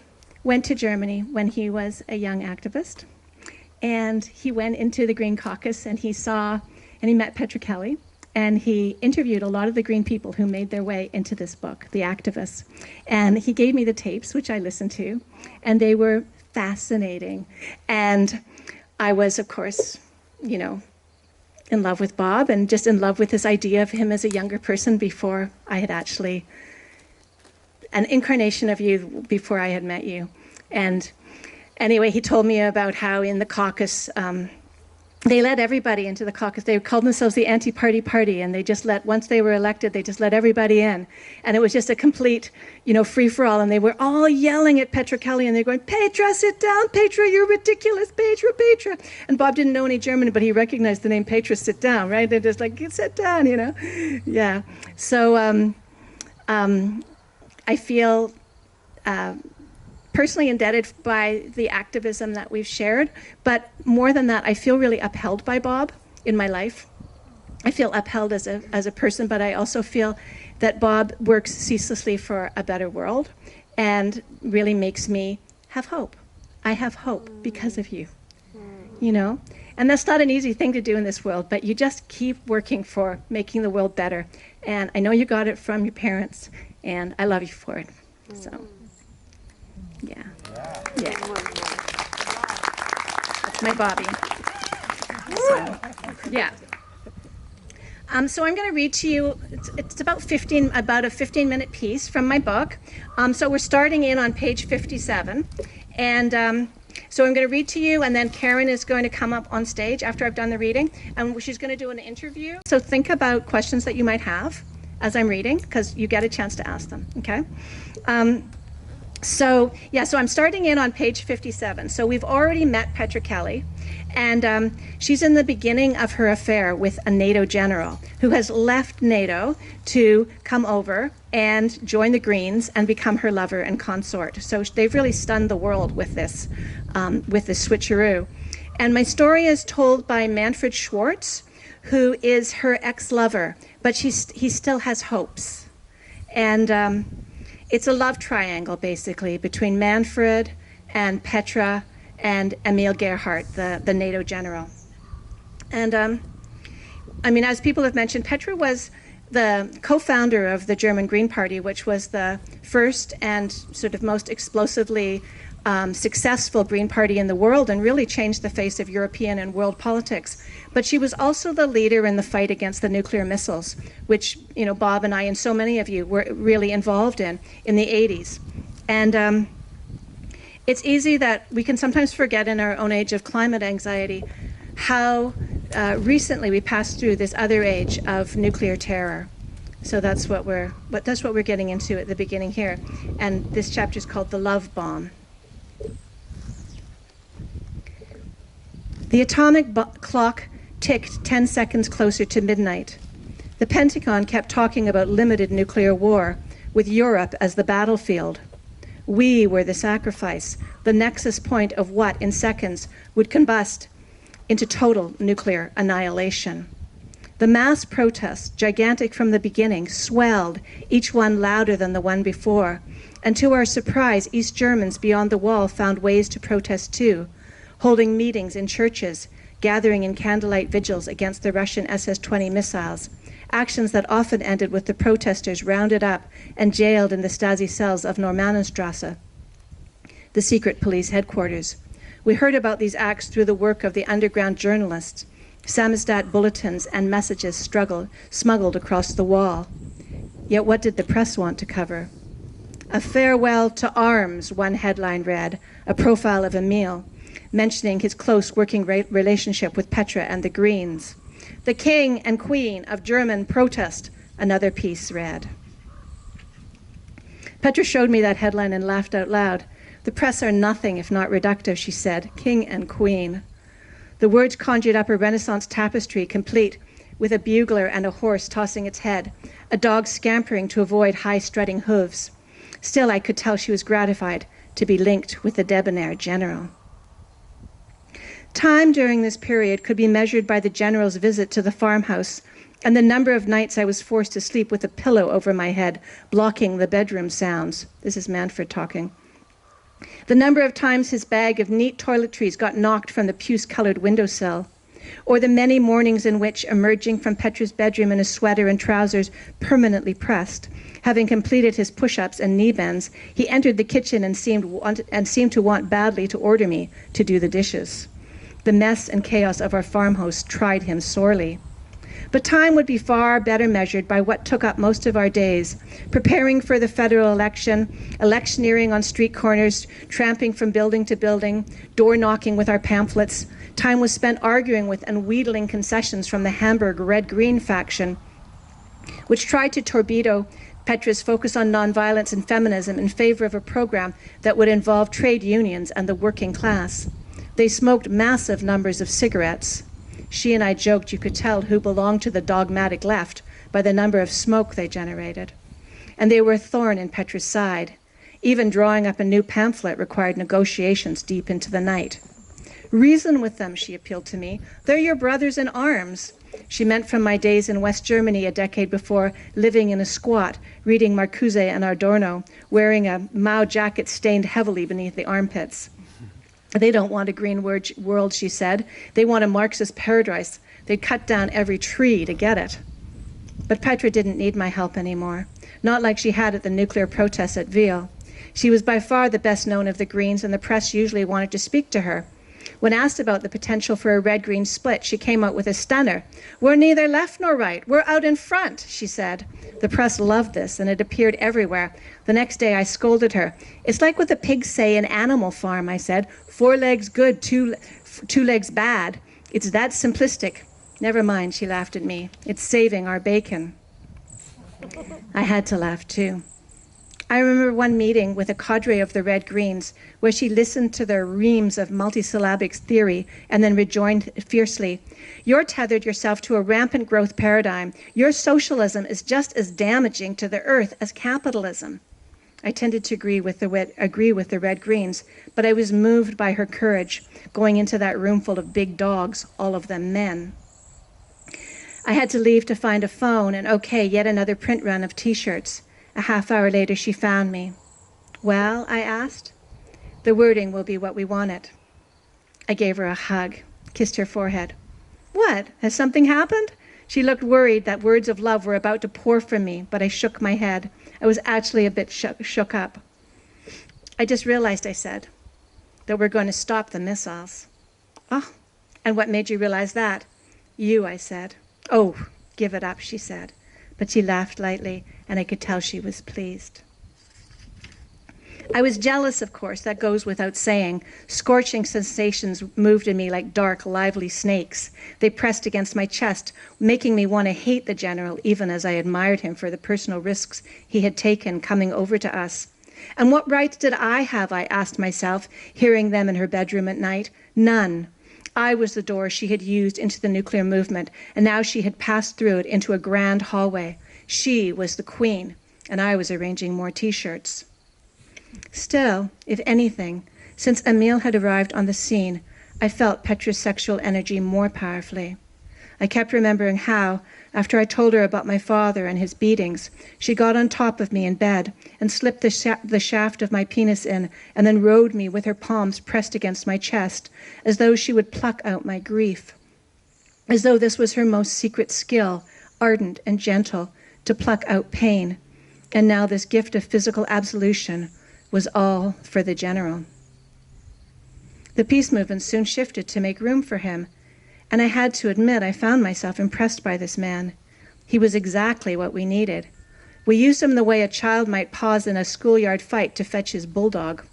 Speaker 4: went to Germany when he was a young activist, and he went into the Green Caucus, and he met Petra Kelly, and he interviewed a lot of the Green people who made their way into this book, the activists. And he gave me the tapes, which I listened to, and they were fascinating. And I was, of course, in love with Bob, and just in love with this idea of him as a younger person before I had actually, an incarnation of you before I had met you. And anyway, he told me about how in the caucus, they let everybody into the caucus. They called themselves the anti-party party, and they just once they were elected, they just let everybody in. And it was just a complete, free-for-all, and they were all yelling at Petra Kelly, and they're going, Petra, sit down, Petra, you're ridiculous, Petra, Petra. And Bob didn't know any German, but he recognized the name Petra, sit down, right? They're just like, sit down, Yeah. So I feel personally indebted by the activism that we've shared, but more than that, I feel really upheld by Bob in my life. I feel upheld as a person, but I also feel that Bob works ceaselessly for a better world and really makes me have hope. I have hope because of you, you know? And that's not an easy thing to do in this world, but you just keep working for making the world better. And I know you got it from your parents, and I love you for it. So, yeah. That's my Bobby. So, yeah. So I'm going to read to you, it's about a 15-minute piece from my book. So we're starting in on page 57. And so I'm going to read to you, and then Karen is going to come up on stage after I've done the reading, and she's going to do an interview. So think about questions that you might have as I'm reading, because you get a chance to ask them, okay? So I'm starting in on page 57. So we've already met Petra Kelly, and she's in the beginning of her affair with a NATO general who has left NATO to come over and join the Greens and become her lover and consort. So they've really stunned the world with this switcheroo. And my story is told by Manfred Schwartz, who is her ex-lover, but he still has hopes. And it's a love triangle, basically, between Manfred and Petra and Emil Gerhardt, the NATO general. And I mean, as people have mentioned, Petra was the co-founder of the German Green Party, which was the first and sort of most explosively successful Green Party in the world, and really changed the face of European and world politics. But she was also the leader in the fight against the nuclear missiles, which, you know, Bob and I and so many of you were really involved in the 80s. And it's easy that we can sometimes forget in our own age of climate anxiety how recently we passed through this other age of nuclear terror. So that's what we're getting into at the beginning here. And this chapter is called The Love Bomb. The atomic clock ticked 10 seconds closer to midnight. The Pentagon kept talking about limited nuclear war, with Europe as the battlefield. We were the sacrifice, the nexus point of what, in seconds, would combust into total nuclear annihilation. The mass protests, gigantic from the beginning, swelled, each one louder than the one before. And to our surprise, East Germans beyond the wall found ways to protest too, holding meetings in churches, gathering in candlelight vigils against the Russian SS-20 missiles, actions that often ended with the protesters rounded up and jailed in the Stasi cells of Normannenstrasse, the secret police headquarters. We heard about these acts through the work of the underground journalists, samizdat bulletins and messages smuggled across the wall. Yet what did the press want to cover? A farewell to arms, one headline read, a profile of Emil, mentioning his close working relationship with Petra and the Greens. The king and queen of German protest, another piece read. Petra showed me that headline and laughed out loud. The press are nothing if not reductive, she said, king and queen. The words conjured up a Renaissance tapestry, complete with a bugler and a horse tossing its head, a dog scampering to avoid high-strutting hooves. Still, I could tell she was gratified to be linked with the debonair general. Time during this period could be measured by the general's visit to the farmhouse and the number of nights I was forced to sleep with a pillow over my head, blocking the bedroom sounds. This is Manfred talking. The number of times his bag of neat toiletries got knocked from the puce-colored windowsill, or the many mornings in which, emerging from Petra's bedroom in a sweater and trousers permanently pressed, having completed his push-ups and knee bends, he entered the kitchen and seemed to want badly to order me to do the dishes. The mess and chaos of our farmhouse tried him sorely. But time would be far better measured by what took up most of our days, preparing for the federal election, electioneering on street corners, tramping from building to building, door knocking with our pamphlets. Time was spent arguing with and wheedling concessions from the Hamburg Red-Green faction, which tried to torpedo Petra's focus on nonviolence and feminism in favor of a program that would involve trade unions and the working class. They smoked massive numbers of cigarettes. She and I joked you could tell who belonged to the dogmatic left by the number of smoke they generated. And they were a thorn in Petra's side. Even drawing up a new pamphlet required negotiations deep into the night. Reason with them, she appealed to me. They're your brothers in arms. She meant from my days in West Germany a decade before, living in a squat, reading Marcuse and Adorno, wearing a Mao jacket stained heavily beneath the armpits. They don't want a green world, she said. They want a Marxist paradise. They'd cut down every tree to get it. But Petra didn't need my help anymore, not like she had at the nuclear protests at Ville. She was by far the best known of the Greens, and the press usually wanted to speak to her. When asked about the potential for a red-green split, she came out with a stunner. We're neither left nor right. We're out in front, she said. The press loved this, and it appeared everywhere. The next day I scolded her. It's like what the pigs say in Animal Farm, I said. 4 legs good, two legs bad. It's that simplistic. Never mind, she laughed at me. It's saving our bacon. I had to laugh too. I remember one meeting with a cadre of the Red Greens where she listened to their reams of multisyllabic theory and then rejoined fiercely, "You're tethered yourself to a rampant growth paradigm. Your socialism is just as damaging to the earth as capitalism." I tended to agree with the Red Greens, but I was moved by her courage going into that room full of big dogs, all of them men. I had to leave to find a phone and okay, yet another print run of T-shirts. A half hour later, she found me. "Well," I asked. "The wording will be what we want it." I gave her a hug, kissed her forehead. "What? Has something happened?" She looked worried that words of love were about to pour from me, but I shook my head. I was actually a bit shook up. "I just realized," I said, "that we're going to stop the missiles." "Oh, and what made you realize that?" "You," I said. "Oh, give it up," she said. But she laughed lightly, and I could tell she was pleased. I was jealous, of course, that goes without saying. Scorching sensations moved in me like dark, lively snakes. They pressed against my chest, making me want to hate the general, even as I admired him for the personal risks he had taken coming over to us. And what rights did I have, I asked myself, hearing them in her bedroom at night? None. I was the door she had used into the nuclear movement, and now she had passed through it into a grand hallway. She was the queen, and I was arranging more T-shirts. Still, if anything, since Emile had arrived on the scene, I felt Petra's sexual energy more powerfully. I kept remembering how, after I told her about my father and his beatings, she got on top of me in bed and slipped the shaft of my penis in and then rode me with her palms pressed against my chest, as though she would pluck out my grief, as though this was her most secret skill, ardent and gentle, to pluck out pain. And now this gift of physical absolution was all for the general. The peace movement soon shifted to make room for him, and I had to admit I found myself impressed by this man. He was exactly what we needed. We used him the way a child might pause in a schoolyard fight to fetch his bulldog.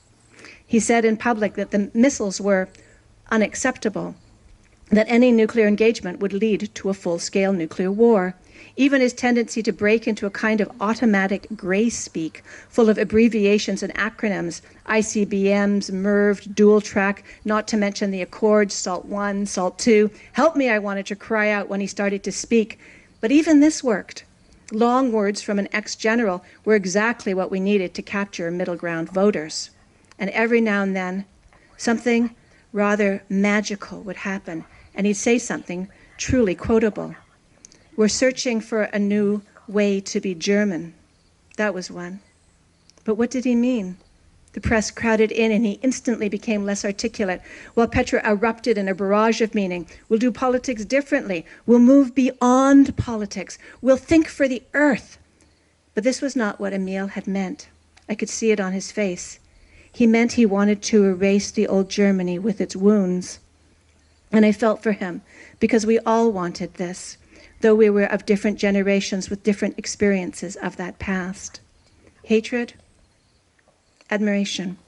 Speaker 4: He said in public that the missiles were unacceptable, that any nuclear engagement would lead to a full-scale nuclear war. Even his tendency to break into a kind of automatic gray speak, full of abbreviations and acronyms, ICBMs, MERV, dual track, not to mention the Accords, SALT 1, SALT 2. Help me, I wanted to cry out when he started to speak. But even this worked. Long words from an ex-general were exactly what we needed to capture middle ground voters. And every now and then, something rather magical would happen, and he'd say something truly quotable. "We're searching for a new way to be German." That was one. But what did he mean? The press crowded in, and he instantly became less articulate, while Petra erupted in a barrage of meaning. "We'll do politics differently. We'll move beyond politics. We'll think for the earth." But this was not what Emile had meant. I could see it on his face. He meant he wanted to erase the old Germany with its wounds. And I felt for him, because we all wanted this, though we were of different generations with different experiences of that past. Hatred, admiration.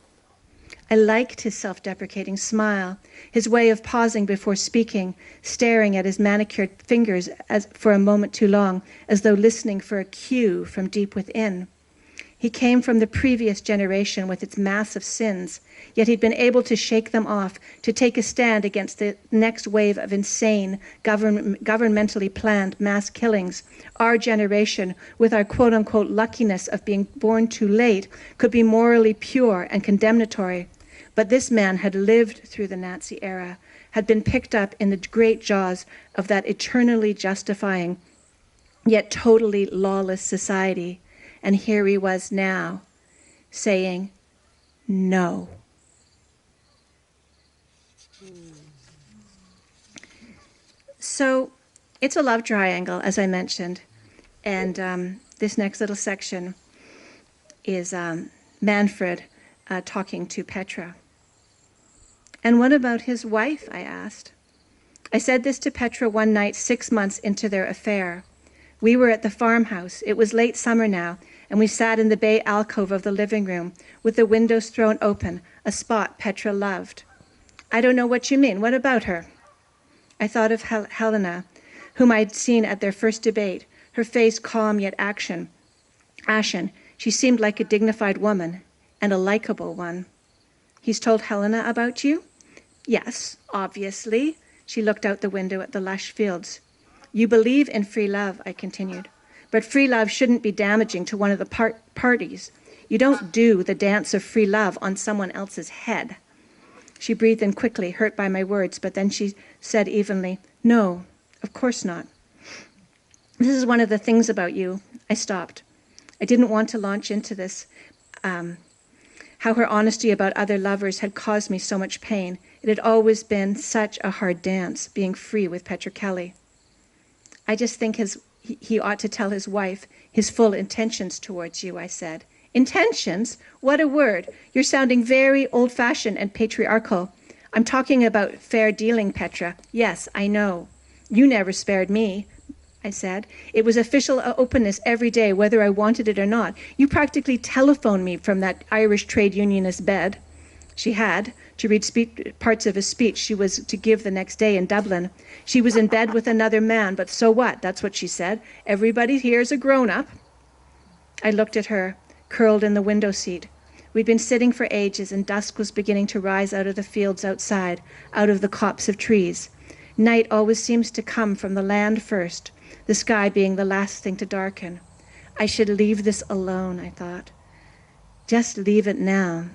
Speaker 4: I liked his self-deprecating smile, his way of pausing before speaking, staring at his manicured fingers for a moment too long, as though listening for a cue from deep within. He came from the previous generation with its massive sins, yet he'd been able to shake them off, to take a stand against the next wave of insane, governmentally planned mass killings. Our generation, with our quote-unquote luckiness of being born too late, could be morally pure and condemnatory. But this man had lived through the Nazi era, had been picked up in the great jaws of that eternally justifying, yet totally lawless society. And here he was now, saying, no. So it's a love triangle, as I mentioned. And this next little section is Manfred talking to Petra. And what about his wife, I asked. I said this to Petra one night 6 months into their affair. We were at the farmhouse. It was late summer now, and we sat in the bay alcove of the living room, with the windows thrown open, a spot Petra loved. I don't know what you mean. What about her? I thought of Helena, whom I'd seen at their first debate, her face calm yet ashen. She seemed like a dignified woman, and a likable one. He's told Helena about you? Yes, obviously. She looked out the window at the lush fields. You believe in free love, I continued, but free love shouldn't be damaging to one of the parties. You don't do the dance of free love on someone else's head. She breathed in quickly, hurt by my words, but then she said evenly, no, of course not. This is one of the things about you. I stopped. I didn't want to launch into this, how her honesty about other lovers had caused me so much pain. It had always been such a hard dance, being free with Petra Kelly. I just think he ought to tell his wife his full intentions towards you, I said. Intentions? What a word. You're sounding very old-fashioned and patriarchal. I'm talking about fair dealing, Petra. Yes, I know. You never spared me, I said. It was official openness every day, whether I wanted it or not. You practically telephoned me from that Irish trade unionist bed. She had, to read parts of a speech she was to give the next day in Dublin. She was in bed with another man, but so what? That's what she said. Everybody here is a grown-up. I looked at her, curled in the window seat. We'd been sitting for ages, and dusk was beginning to rise out of the fields outside, out of the copse of trees. Night always seems to come from the land first, the sky being the last thing to darken. I should leave this alone, I thought. Just leave it now.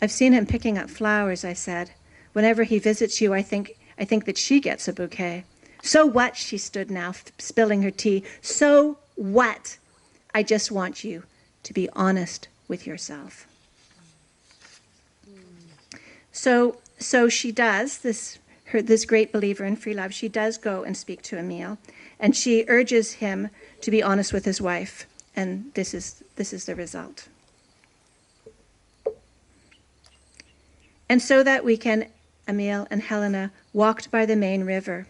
Speaker 4: I've seen him picking up flowers, I said. Whenever he visits you, I think that she gets a bouquet. So what? She stood now, spilling her tea. So what? I just want you to be honest with yourself. So she does, this great believer in free love, she does go and speak to Emil, and she urges him to be honest with his wife, and this is the result. And so that weekend, Emil and Helena walked by the main river.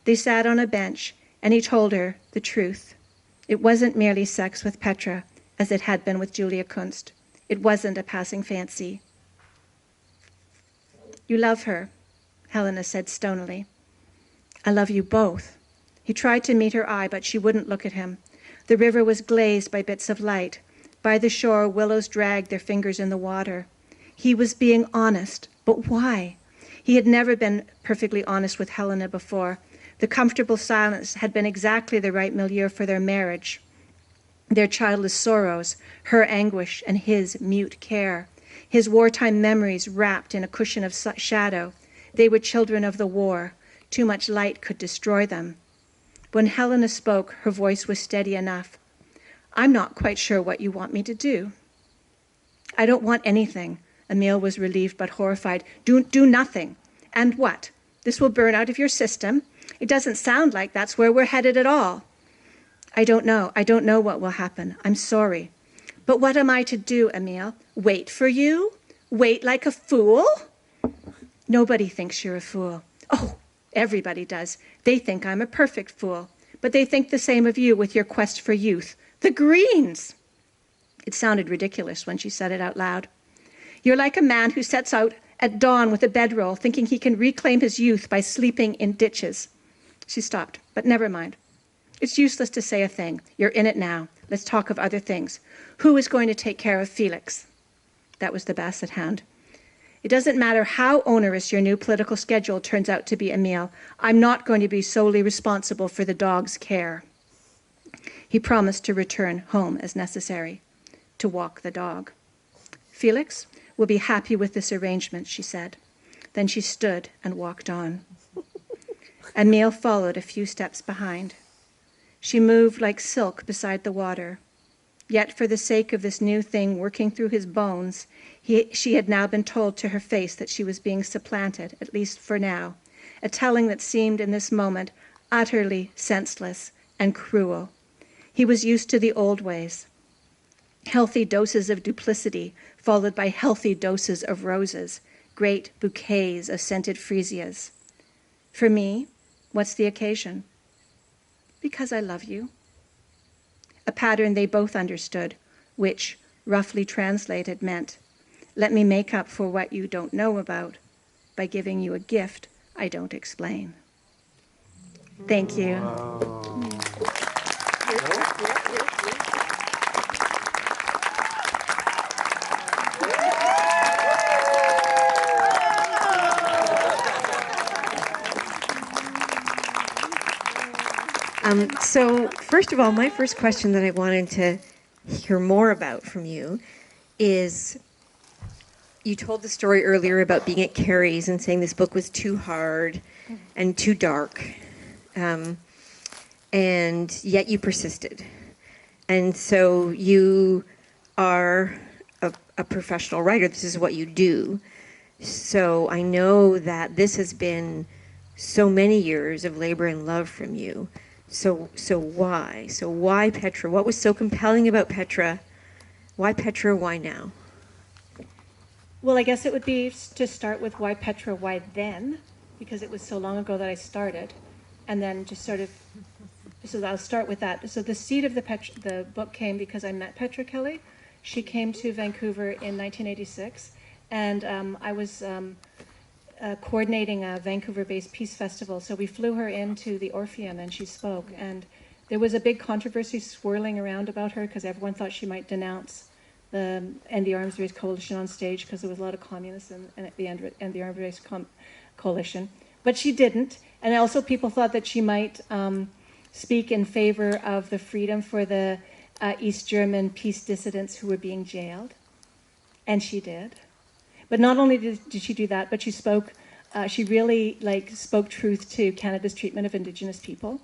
Speaker 4: They sat on a bench, and he told her the truth. It wasn't merely sex with Petra, as it had been with Julia Kunst. It wasn't a passing fancy. You love her, Helena said stonily. I love you both. He tried to meet her eye, but she wouldn't look at him. The river was glazed by bits of light. By the shore, willows dragged their fingers in the water. He was being honest, but why? He had never been perfectly honest with Helena before. The comfortable silence had been exactly the right milieu for their marriage. Their childless sorrows, her anguish, and his mute care. His wartime memories wrapped in a cushion of shadow. They were children of the war. Too much light could destroy them. When Helena spoke, her voice was steady enough. I'm not quite sure what you want me to do. I don't want anything. Emil was relieved but horrified. Do nothing. And what? This will burn out of your system? It doesn't sound like that's where we're headed at all. I don't know. I don't know what will happen. I'm sorry. But what am I to do, Emil? Wait for you? Wait like a fool? Nobody thinks you're a fool. Oh, everybody does. They think I'm a perfect fool. But they think the same of you with your quest for youth. The Greens! It sounded ridiculous when she said it out loud. You're like a man who sets out at dawn with a bedroll, thinking he can reclaim his youth by sleeping in ditches. She stopped, but never mind. It's useless to say a thing. You're in it now. Let's talk of other things. Who is going to take care of Felix? That was the basset hound. It doesn't matter how onerous your new political schedule turns out to be, Emile. I'm not going to be solely responsible for the dog's care. He promised to return home as necessary, to walk the dog. Felix will be happy with this arrangement, she said. Then she stood and walked on. Emile followed a few steps behind. She moved like silk beside the water. Yet for the sake of this new thing working through his bones, she had now been told to her face that she was being supplanted, at least for now, a telling that seemed in this moment utterly senseless and cruel. He was used to the old ways. Healthy doses of duplicity followed by healthy doses of roses, great bouquets of scented freesias. For me, what's the occasion? Because I love you. A pattern they both understood, which, roughly translated, meant, let me make up for what you don't know about by giving you a gift I don't explain. Thank you.
Speaker 1: So first of all, my first question that I wanted to hear more about from you is, you told the story earlier about being at Carrie's and saying this book was too hard and too dark, and yet you persisted. And so you are a professional writer. This is what you do. So I know that this has been so many years of labor and love from you. So why? So why Petra? What was so compelling about Petra? Why Petra? Why now?
Speaker 4: Well, I guess it would be to start with why Petra, why then, because it was so long ago that I started, and then just sort of, so I'll start with that. So the seed of the book came because I met Petra Kelly. She came to Vancouver in 1986, and I was coordinating a Vancouver-based peace festival. So we flew her into the Orpheum and she spoke. And there was a big controversy swirling around about her because everyone thought she might denounce the End the Arms Race Coalition on stage because there was a lot of communists in the End the Arms Race Coalition. But she didn't. And also people thought that she might speak in favor of the freedom for the East German peace dissidents who were being jailed. And she did. But not only did she do that, but she spoke, she really spoke truth to Canada's treatment of Indigenous people.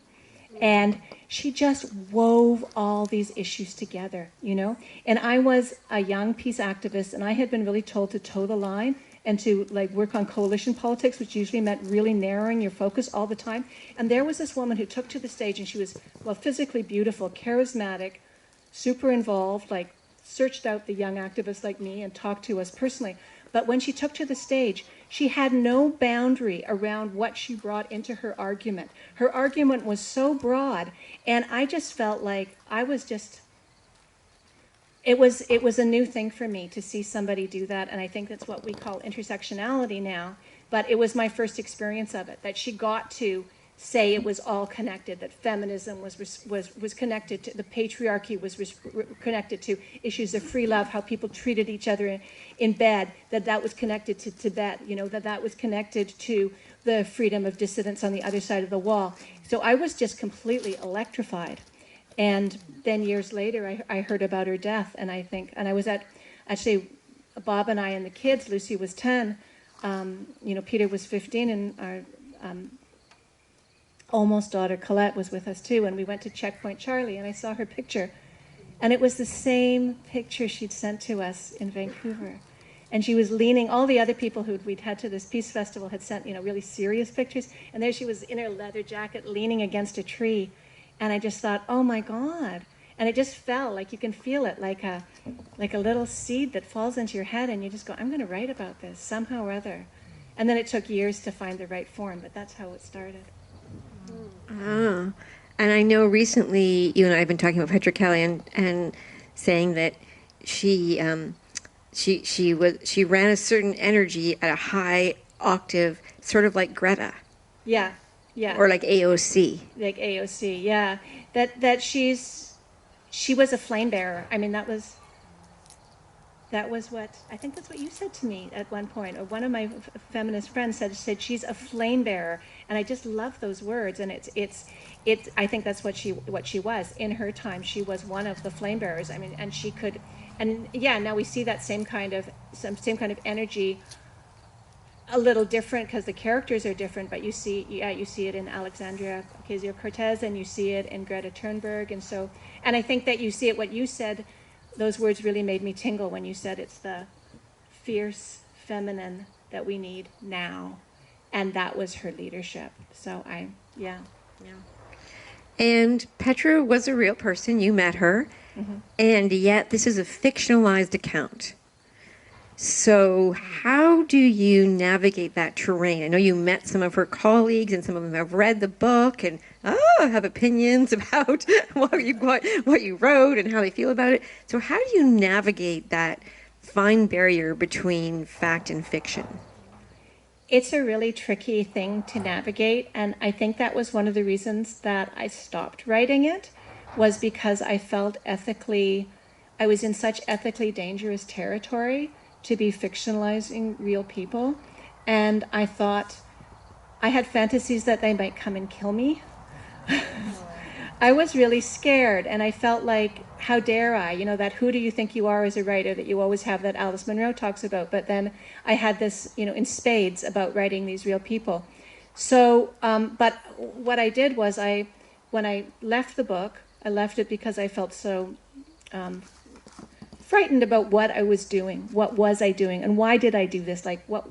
Speaker 4: And she just wove all these issues together, you know? And I was a young peace activist, and I had been really told to toe the line and to work on coalition politics, which usually meant really narrowing your focus all the time. And there was this woman who took to the stage, and she was, well, physically beautiful, charismatic, super involved, searched out the young activists like me and talked to us personally. But when she took to the stage, she had no boundary around what she brought into her argument. Her argument was so broad, and I just felt like I was just, it was a new thing for me to see somebody do that, and I think that's what we call intersectionality now. But it was my first experience of it, that she got to say it was all connected, that feminism was connected to, the patriarchy was connected to issues of free love, how people treated each other in bed, that was connected to Tibet, you know, that was connected to the freedom of dissidents on the other side of the wall. So I was just completely electrified. And then years later, I heard about her death, and I was at, actually, Bob and I and the kids, Lucy was 10, Peter was 15, and our almost daughter Colette was with us too, and we went to Checkpoint Charlie, and I saw her picture, and it was the same picture she'd sent to us in Vancouver, and she was leaning. All the other people we'd had to this peace festival had sent really serious pictures, and there she was in her leather jacket leaning against a tree, and I just thought, oh my God. And it just fell, you can feel it, like a little seed that falls into your head, and you just go, I'm going to write about this somehow or other. And then it took years to find the right form, but that's how it started.
Speaker 1: Ah, and I know recently you and I have been talking about Petra Kelly and saying that she ran a certain energy at a high octave, sort of like Greta.
Speaker 4: Yeah.
Speaker 1: Or like AOC.
Speaker 4: Like AOC, yeah. That she's she was a flame bearer. I mean, that was what, I think that's what you said to me at one point, or one of my feminist friends said she's a flame bearer, and I just love those words. And I think that's what she was in her time. She was one of the flame bearers. I mean, and she could, and yeah, now we see that same kind of energy, a little different because the characters are different, but you see it in Alexandria Ocasio-Cortez, and you see it in Greta Thunberg, and I think that you see it. What you said, those words really made me tingle when you said it's the fierce feminine that we need now, and that was her leadership. So yeah.
Speaker 1: And Petra was a real person. You met her, and yet this is a fictionalized account. So how do you navigate that terrain? I know you met some of her colleagues, and some of them have read the book and have opinions about what you wrote and how they feel about it. So how do you navigate that fine barrier between fact and fiction?
Speaker 4: It's a really tricky thing to navigate, and I think that was one of the reasons that I stopped writing it, was because I felt I was in such ethically dangerous territory to be fictionalizing real people. And I thought, I had fantasies that they might come and kill me. I was really scared, and I felt like, how dare I? You know, that who do you think you are as a writer that you always have that Alice Munro talks about. But then I had this, in spades about writing these real people. So, but what I did was when I left the book, I left it because I felt so frightened about what I was doing. What was I doing? And why did I do this? Like, what,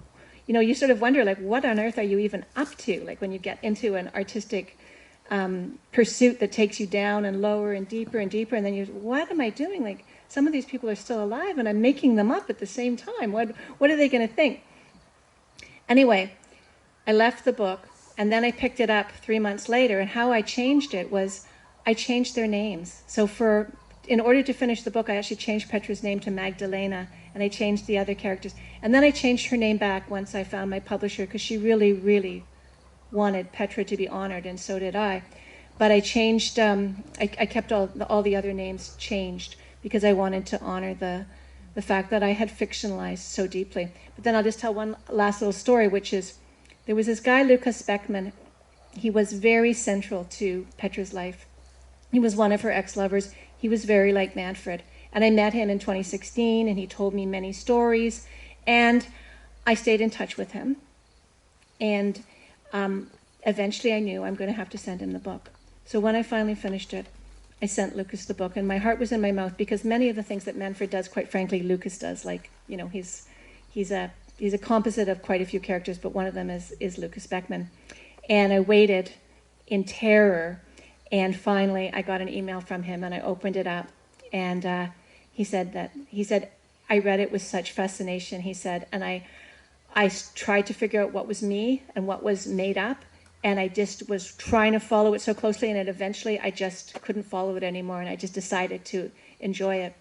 Speaker 4: you sort of wonder, like, what on earth are you even up to? Like, when you get into an artistic pursuit that takes you down and lower and deeper, and then what am I doing? Like, some of these people are still alive, and I'm making them up at the same time. What are they going to think? Anyway, I left the book, and then I picked it up 3 months later, and how I changed it was I changed their names. So in order to finish the book, I actually changed Petra's name to Magdalena, and I changed the other characters. And then I changed her name back once I found my publisher, because she really, really wanted Petra to be honored, and so did I. But I changed, I kept all the other names changed, because I wanted to honor the fact that I had fictionalized so deeply. But then I'll just tell one last little story, which is, there was this guy, Lucas Beckman. He was very central to Petra's life. He was one of her ex-lovers. He was very like Manfred. And I met him in 2016, and he told me many stories. And I stayed in touch with him. And eventually I knew I'm going to have to send him the book. So when I finally finished it, I sent Lucas the book. And my heart was in my mouth, because many of the things that Manfred does, quite frankly, Lucas does. Like, he's a composite of quite a few characters, but one of them is Lucas Beckman. And I waited in terror. And finally, I got an email from him, and I opened it up, and he said, I read it with such fascination. He said, and I tried to figure out what was me and what was made up, and I just was trying to follow it so closely, and eventually I just couldn't follow it anymore, and I just decided to enjoy it.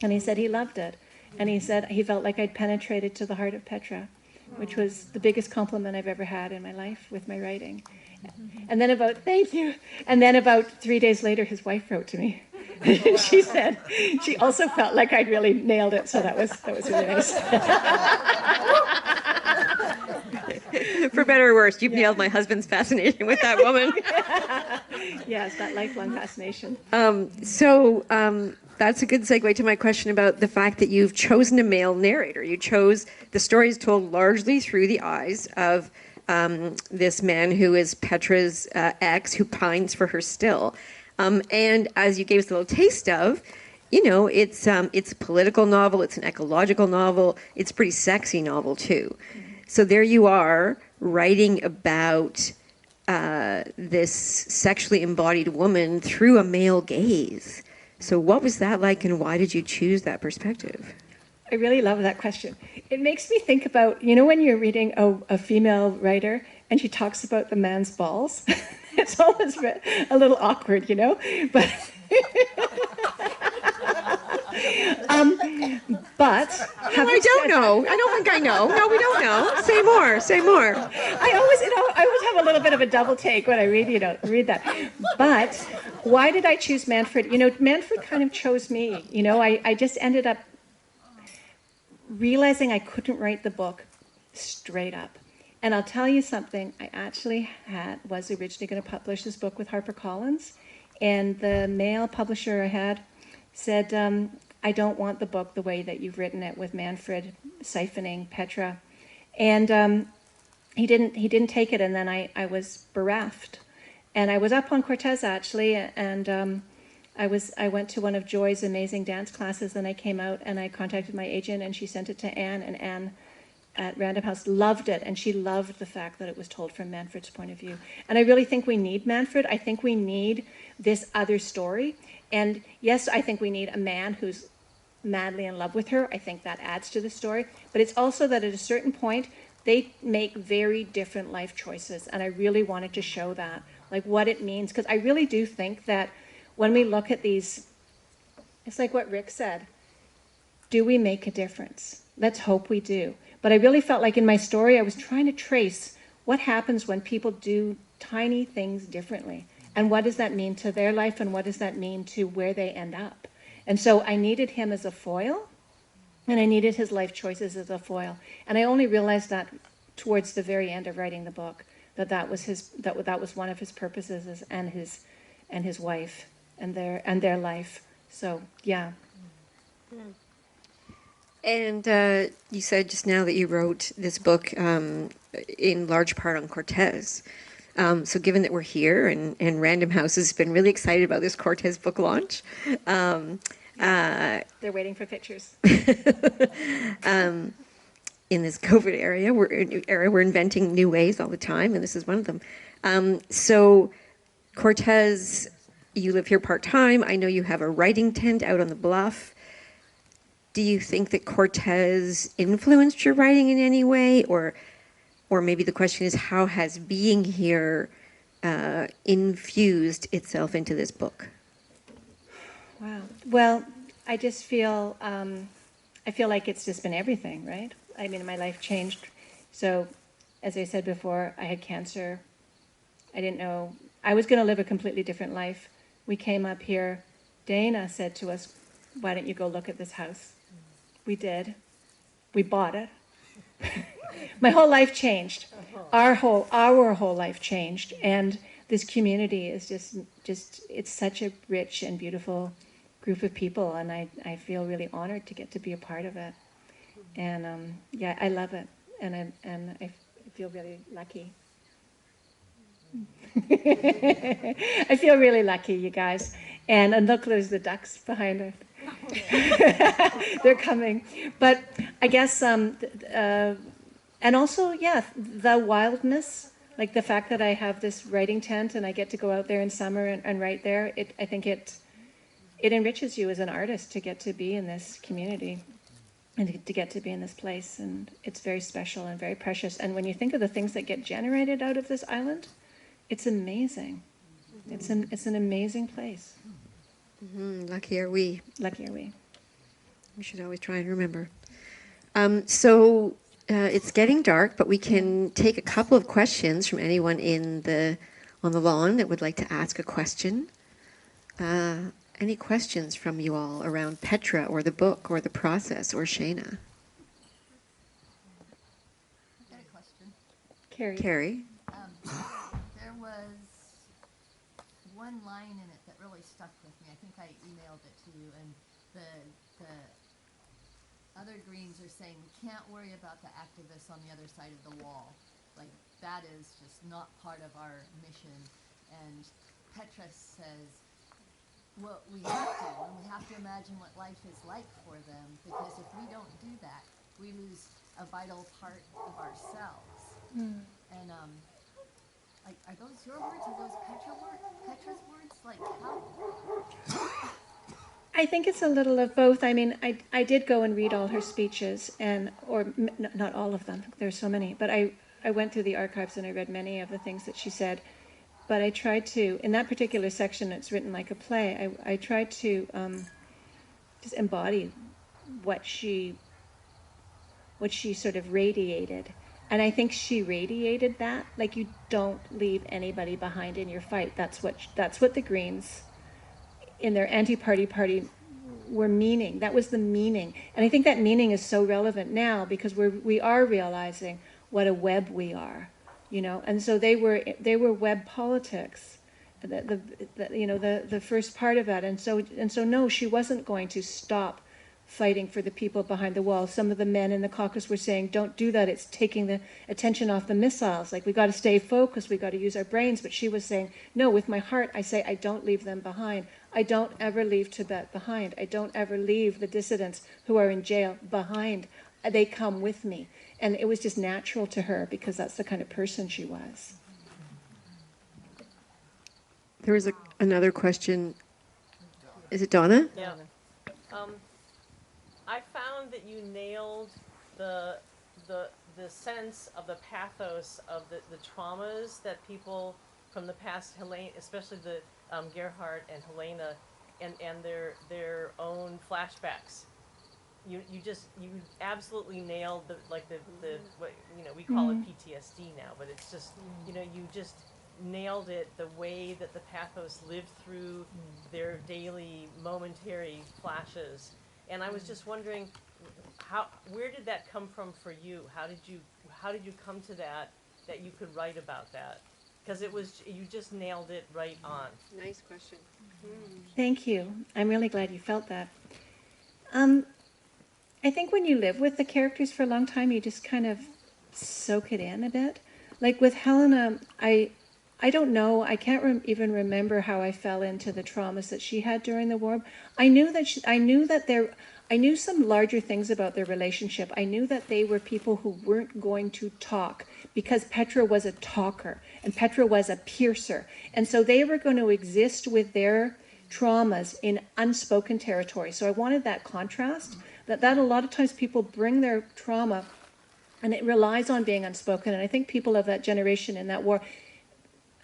Speaker 4: And he said he loved it, and he said he felt like I'd penetrated to the heart of Petra, which was the biggest compliment I've ever had in my life with my writing. And then thank you. And then about 3 days later, his wife wrote to me. She said she also felt like I'd really nailed it. So that was really nice.
Speaker 1: For better or worse, you've nailed my husband's fascination with that woman.
Speaker 4: Yes, that lifelong fascination.
Speaker 1: So that's a good segue to my question about the fact that you've chosen a male narrator. You chose the stories told largely through the eyes of this man who is Petra's ex, who pines for her still. And as you gave us a little taste of, it's a political novel, it's an ecological novel, it's a pretty sexy novel too. So there you are, writing about this sexually embodied woman through a male gaze. So what was that like, and why did you choose that perspective?
Speaker 4: I really love that question. It makes me think about, when you're reading a female writer and she talks about the man's balls, it's always a little awkward, But But
Speaker 1: No, I don't know. I don't think I know. No, we don't know. Say more. Say more.
Speaker 4: I always have a little bit of a double take when I read that. But why did I choose Manfred? Manfred kind of chose me. I just ended up realizing I couldn't write the book straight up. And I'll tell you something, I actually was originally going to publish this book with HarperCollins, and the male publisher I had said, I don't want the book the way that you've written it with Manfred siphoning Petra. And he didn't take it, and then I was bereft. And I was up on Cortes, actually, and I went to one of Joy's amazing dance classes, and I came out and I contacted my agent, and she sent it to Anne, and Anne at Random House loved it, and she loved the fact that it was told from Manfred's point of view. And I really think we need Manfred. I think we need this other story. And yes, I think we need a man who's madly in love with her. I think that adds to the story. But it's also that at a certain point, they make very different life choices. And I really wanted to show that, like what it means. Because I really do think that when we look at these, it's like what Rick said, do we make a difference? Let's hope we do. But I really felt like in my story, I was trying to trace what happens when people do tiny things differently. And what does that mean to their life, and what does that mean to where they end up? And so I needed him as a foil, and I needed his life choices as a foil. And I only realized that towards the very end of writing the book, that was one of his purposes, and his wife and their life. So yeah.
Speaker 1: And you said just now that you wrote this book in large part on Cortes. So given that we're here and Random House has been really excited about this Cortes book launch.
Speaker 4: They're waiting for pictures.
Speaker 1: In this COVID era, we're inventing new ways all the time, and this is one of them. So Cortes, you live here part-time. I know you have a writing tent out on the bluff. Do you think that Cortes influenced your writing in any way? Or maybe the question is, how has being here infused itself into this book?
Speaker 4: Wow. Well, I just feel, I feel like it's just been everything, right? I mean, my life changed. So, as I said before, I had cancer. I didn't know, I was going to live a completely different life. We came up here. Dana said to us, why don't you go look at this house? We did. We bought it. My whole life changed. Our whole life changed. And this community is just it's such a rich and beautiful group of people, and I feel really honored to get to be a part of it. And yeah, I love it, and I feel really lucky. I feel really lucky, you guys. And look, there's the ducks behind it. They're coming. But I guess, and also, yeah, the wildness, like the fact that I have this writing tent and I get to go out there in summer and write there, I think it enriches you as an artist to get to be in this community and to get to be in this place. And it's very special and very precious. And when you think of the things that get generated out of this island, it's amazing. It's an amazing place.
Speaker 1: Mm-hmm. Lucky are we.
Speaker 4: Lucky are we.
Speaker 1: We should always try and remember. So it's getting dark, but we can take a couple of questions from anyone on the lawn that would like to ask a question. Any questions from you all around Petra or the book or the process or Shaena?
Speaker 8: I've got a question.
Speaker 1: Carrie.
Speaker 8: There was one line in it that really stuck with me. I think I emailed it to you, and the other Greens are saying we can't worry about the activists on the other side of the wall. Like, that is just not part of our mission. And Petra says, well, we have to, and we have to imagine what life is like for them, because if we don't do that, we lose a vital part of ourselves. And like, are those your words? Are those Petra's words? Like, how?
Speaker 4: I think it's a little of both. I mean, I did go and read all her speeches, not all of them. There's so many, but I went through the archives and I read many of the things that she said. But I tried to, in that particular section, it's written like a play. I tried to just embody what she sort of radiated. And I think she radiated that, like, you don't leave anybody behind in your fight. That's what the Greens in their anti-party were meaning. That was the meaning. And I think that meaning is so relevant now because we are realizing what a web we are, you know. And so they were web politics, the first part of that. And so no, she wasn't going to stop fighting for the people behind the wall. Some of the men in the caucus were saying, don't do that, it's taking the attention off the missiles. Like, we got to stay focused, we got to use our brains. But she was saying, no, with my heart, I say, I don't leave them behind. I don't ever leave Tibet behind. I don't ever leave the dissidents who are in jail behind. They come with me. And it was just natural to her because that's the kind of person she was.
Speaker 1: There was another question. Is it Donna?
Speaker 9: Yeah. I found that you nailed the sense of the pathos of the traumas that people from the past, Helene, especially the Gerhard and Helena, and their own flashbacks. You absolutely nailed the what we call it PTSD now, but it's just you just nailed it, the way that the pathos lived through their daily momentary flashes. And I was just wondering, where did that come from for you? How did you come to that you could write about that? Because you just nailed it right on.
Speaker 1: Nice question.
Speaker 4: Thank you. I'm really glad you felt that. I think when you live with the characters for a long time, you just kind of soak it in a bit. Like with Helena, I don't know. I can't even remember how I fell into the traumas that she had during the war. I knew some larger things about their relationship. I knew that they were people who weren't going to talk because Petra was a talker and Petra was a piercer. And so they were going to exist with their traumas in unspoken territory. So I wanted that contrast, that a lot of times people bring their trauma and it relies on being unspoken. And I think people of that generation in that war,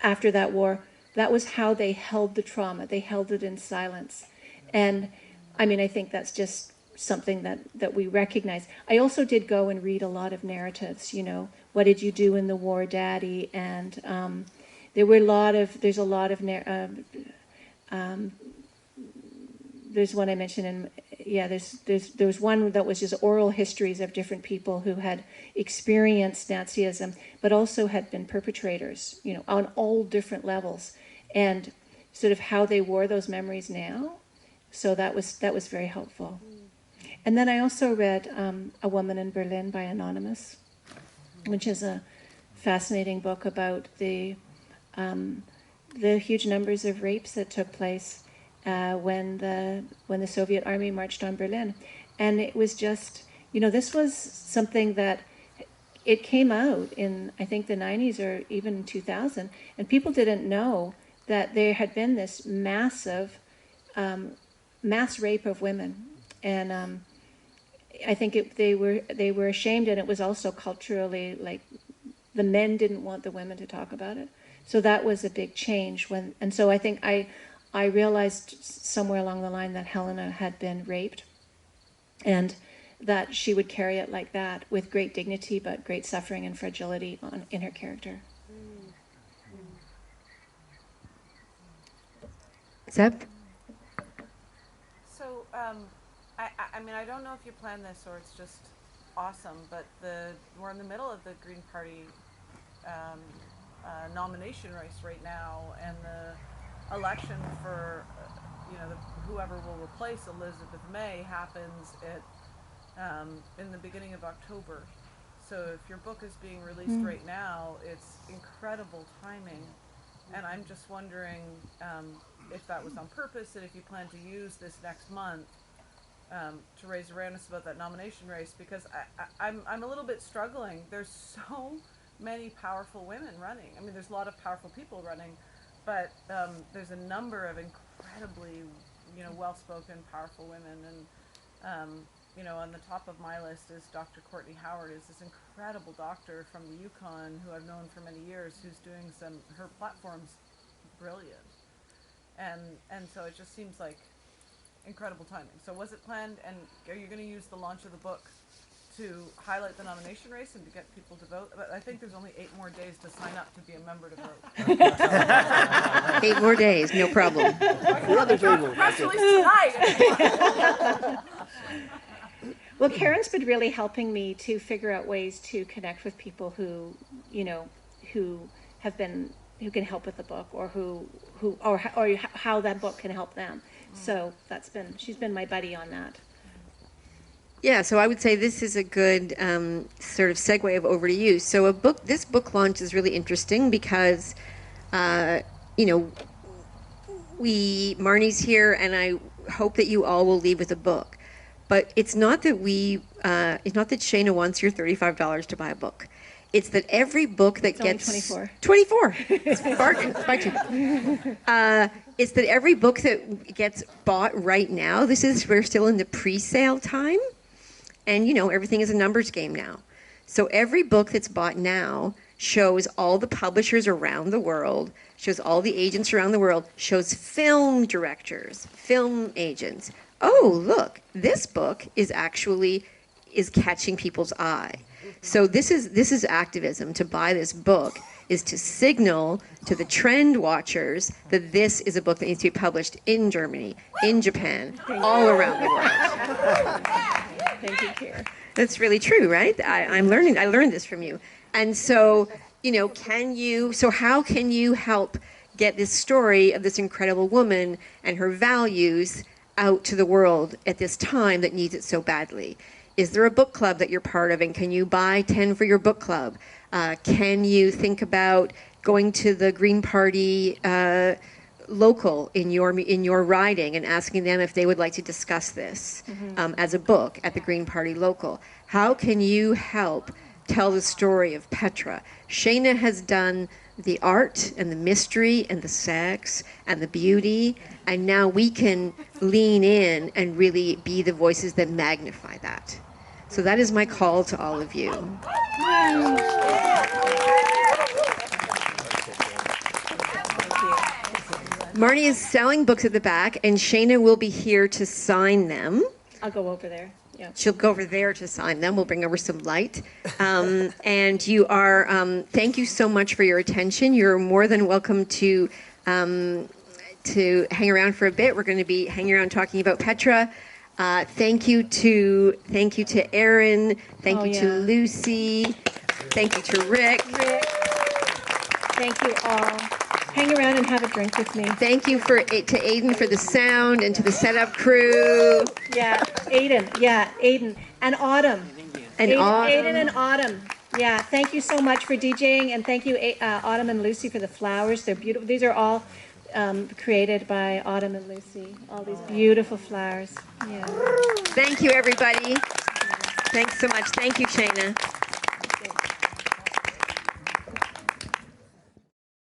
Speaker 4: after that war, that was how they held the trauma. They held it in silence. And I mean, I think that's just something that we recognize. I also did go and read a lot of narratives, what did you do in the war, Daddy? And there's a lot of there's one I mentioned there's one that was just oral histories of different people who had experienced Nazism, but also had been perpetrators, on all different levels, and sort of how they wore those memories now. So that was very helpful. And then I also read A Woman in Berlin by Anonymous, which is a fascinating book about the huge numbers of rapes that took place when the Soviet army marched on Berlin. And it was just, this was something that it came out in, I think, the 90s or even in 2000, and people didn't know that there had been this massive mass rape of women. And I think they were ashamed, and it was also culturally, like, the men didn't want the women to talk about it. So that was a big change and so I think I realized somewhere along the line that Helena had been raped and that she would carry it like that with great dignity but great suffering and fragility in her character.
Speaker 1: Zeb?
Speaker 10: So, I mean, I don't know if you planned this or it's just awesome, but we're in the middle of the Green Party nomination race right now, and the election for whoever will replace Elizabeth May happens in the beginning of October. So if your book is being released right now, it's incredible timing, and I'm just wondering if that was on purpose, and if you plan to use this next month to raise awareness about that nomination race, because I'm a little bit struggling. There's so many powerful women running. I mean, there's a lot of powerful people running, but there's a number of incredibly, well-spoken, powerful women. And, on the top of my list is Dr. Courtney Howard, is this incredible doctor from the Yukon who I've known for many years, who's doing her platform's brilliant. And so it just seems like incredible timing. So was it planned, and are you going to use the launch of the book to highlight the nomination race and to get people to vote? But I think there's only 8 more days to sign up to be a member to vote.
Speaker 1: 8 more days, no problem.
Speaker 10: Press release tonight.
Speaker 4: Well, Karen's been really helping me to figure out ways to connect with people who, who can help with the book, or or how that book can help them. So she's been my buddy on that.
Speaker 1: Yeah, so I would say this is a good sort of segue over to you. So this book launch is really interesting because, Marnie's here, and I hope that you all will leave with a book. But it's not that it's not that Shaena wants your $35 to buy a book. It's that every book that gets 24. It's a bargain. Buy 2. It's that every book that gets bought right now. We're still in the pre-sale time, and everything is a numbers game now. So every book that's bought now shows all the publishers around the world, shows all the agents around the world, shows film directors, film agents. Oh, look, this book is catching people's eye. So this is activism. To buy this book is to signal to the trend watchers that this is a book that needs to be published in Germany, in Japan, all around the world.
Speaker 4: Thank you, Karen.
Speaker 1: That's really true, right? I learned this from you. And so, how can you help get this story of this incredible woman and her values out to the world at this time that needs it so badly? Is there a book club that you're part of, and can you buy 10 for your book club? Can you think about going to the Green Party local in your riding and asking them if they would like to discuss this as a book at the Green Party local? How can you help tell the story of Petra? Shaena has done the art and the mystery and the sex and the beauty, and now we can lean in and really be the voices that magnify that. So that is my call to all of you. Marnie is selling books at the back, and Shaena will be here to sign them.
Speaker 4: I'll go over there. Yeah.
Speaker 1: She'll go over there to sign them. We'll bring over some light. And you are, thank you so much for your attention. You're more than welcome to hang around for a bit. We're going to be hanging around talking about Petra. Thank you to Erin. Thank you to Lucy. Thank you to Rick.
Speaker 4: Thank you all. Hang around and have a drink with me.
Speaker 1: Thank you to Aiden for the sound, and to the setup crew.
Speaker 4: Yeah, Aiden. And Autumn. Aiden and Autumn. Yeah, thank you so much for DJing, and thank you, Autumn and Lucy, for the flowers. They're beautiful. These are all created by Autumn and Lucy. All these beautiful flowers. Yeah.
Speaker 1: Thank you, everybody. Thanks so much. Thank you, Shaena.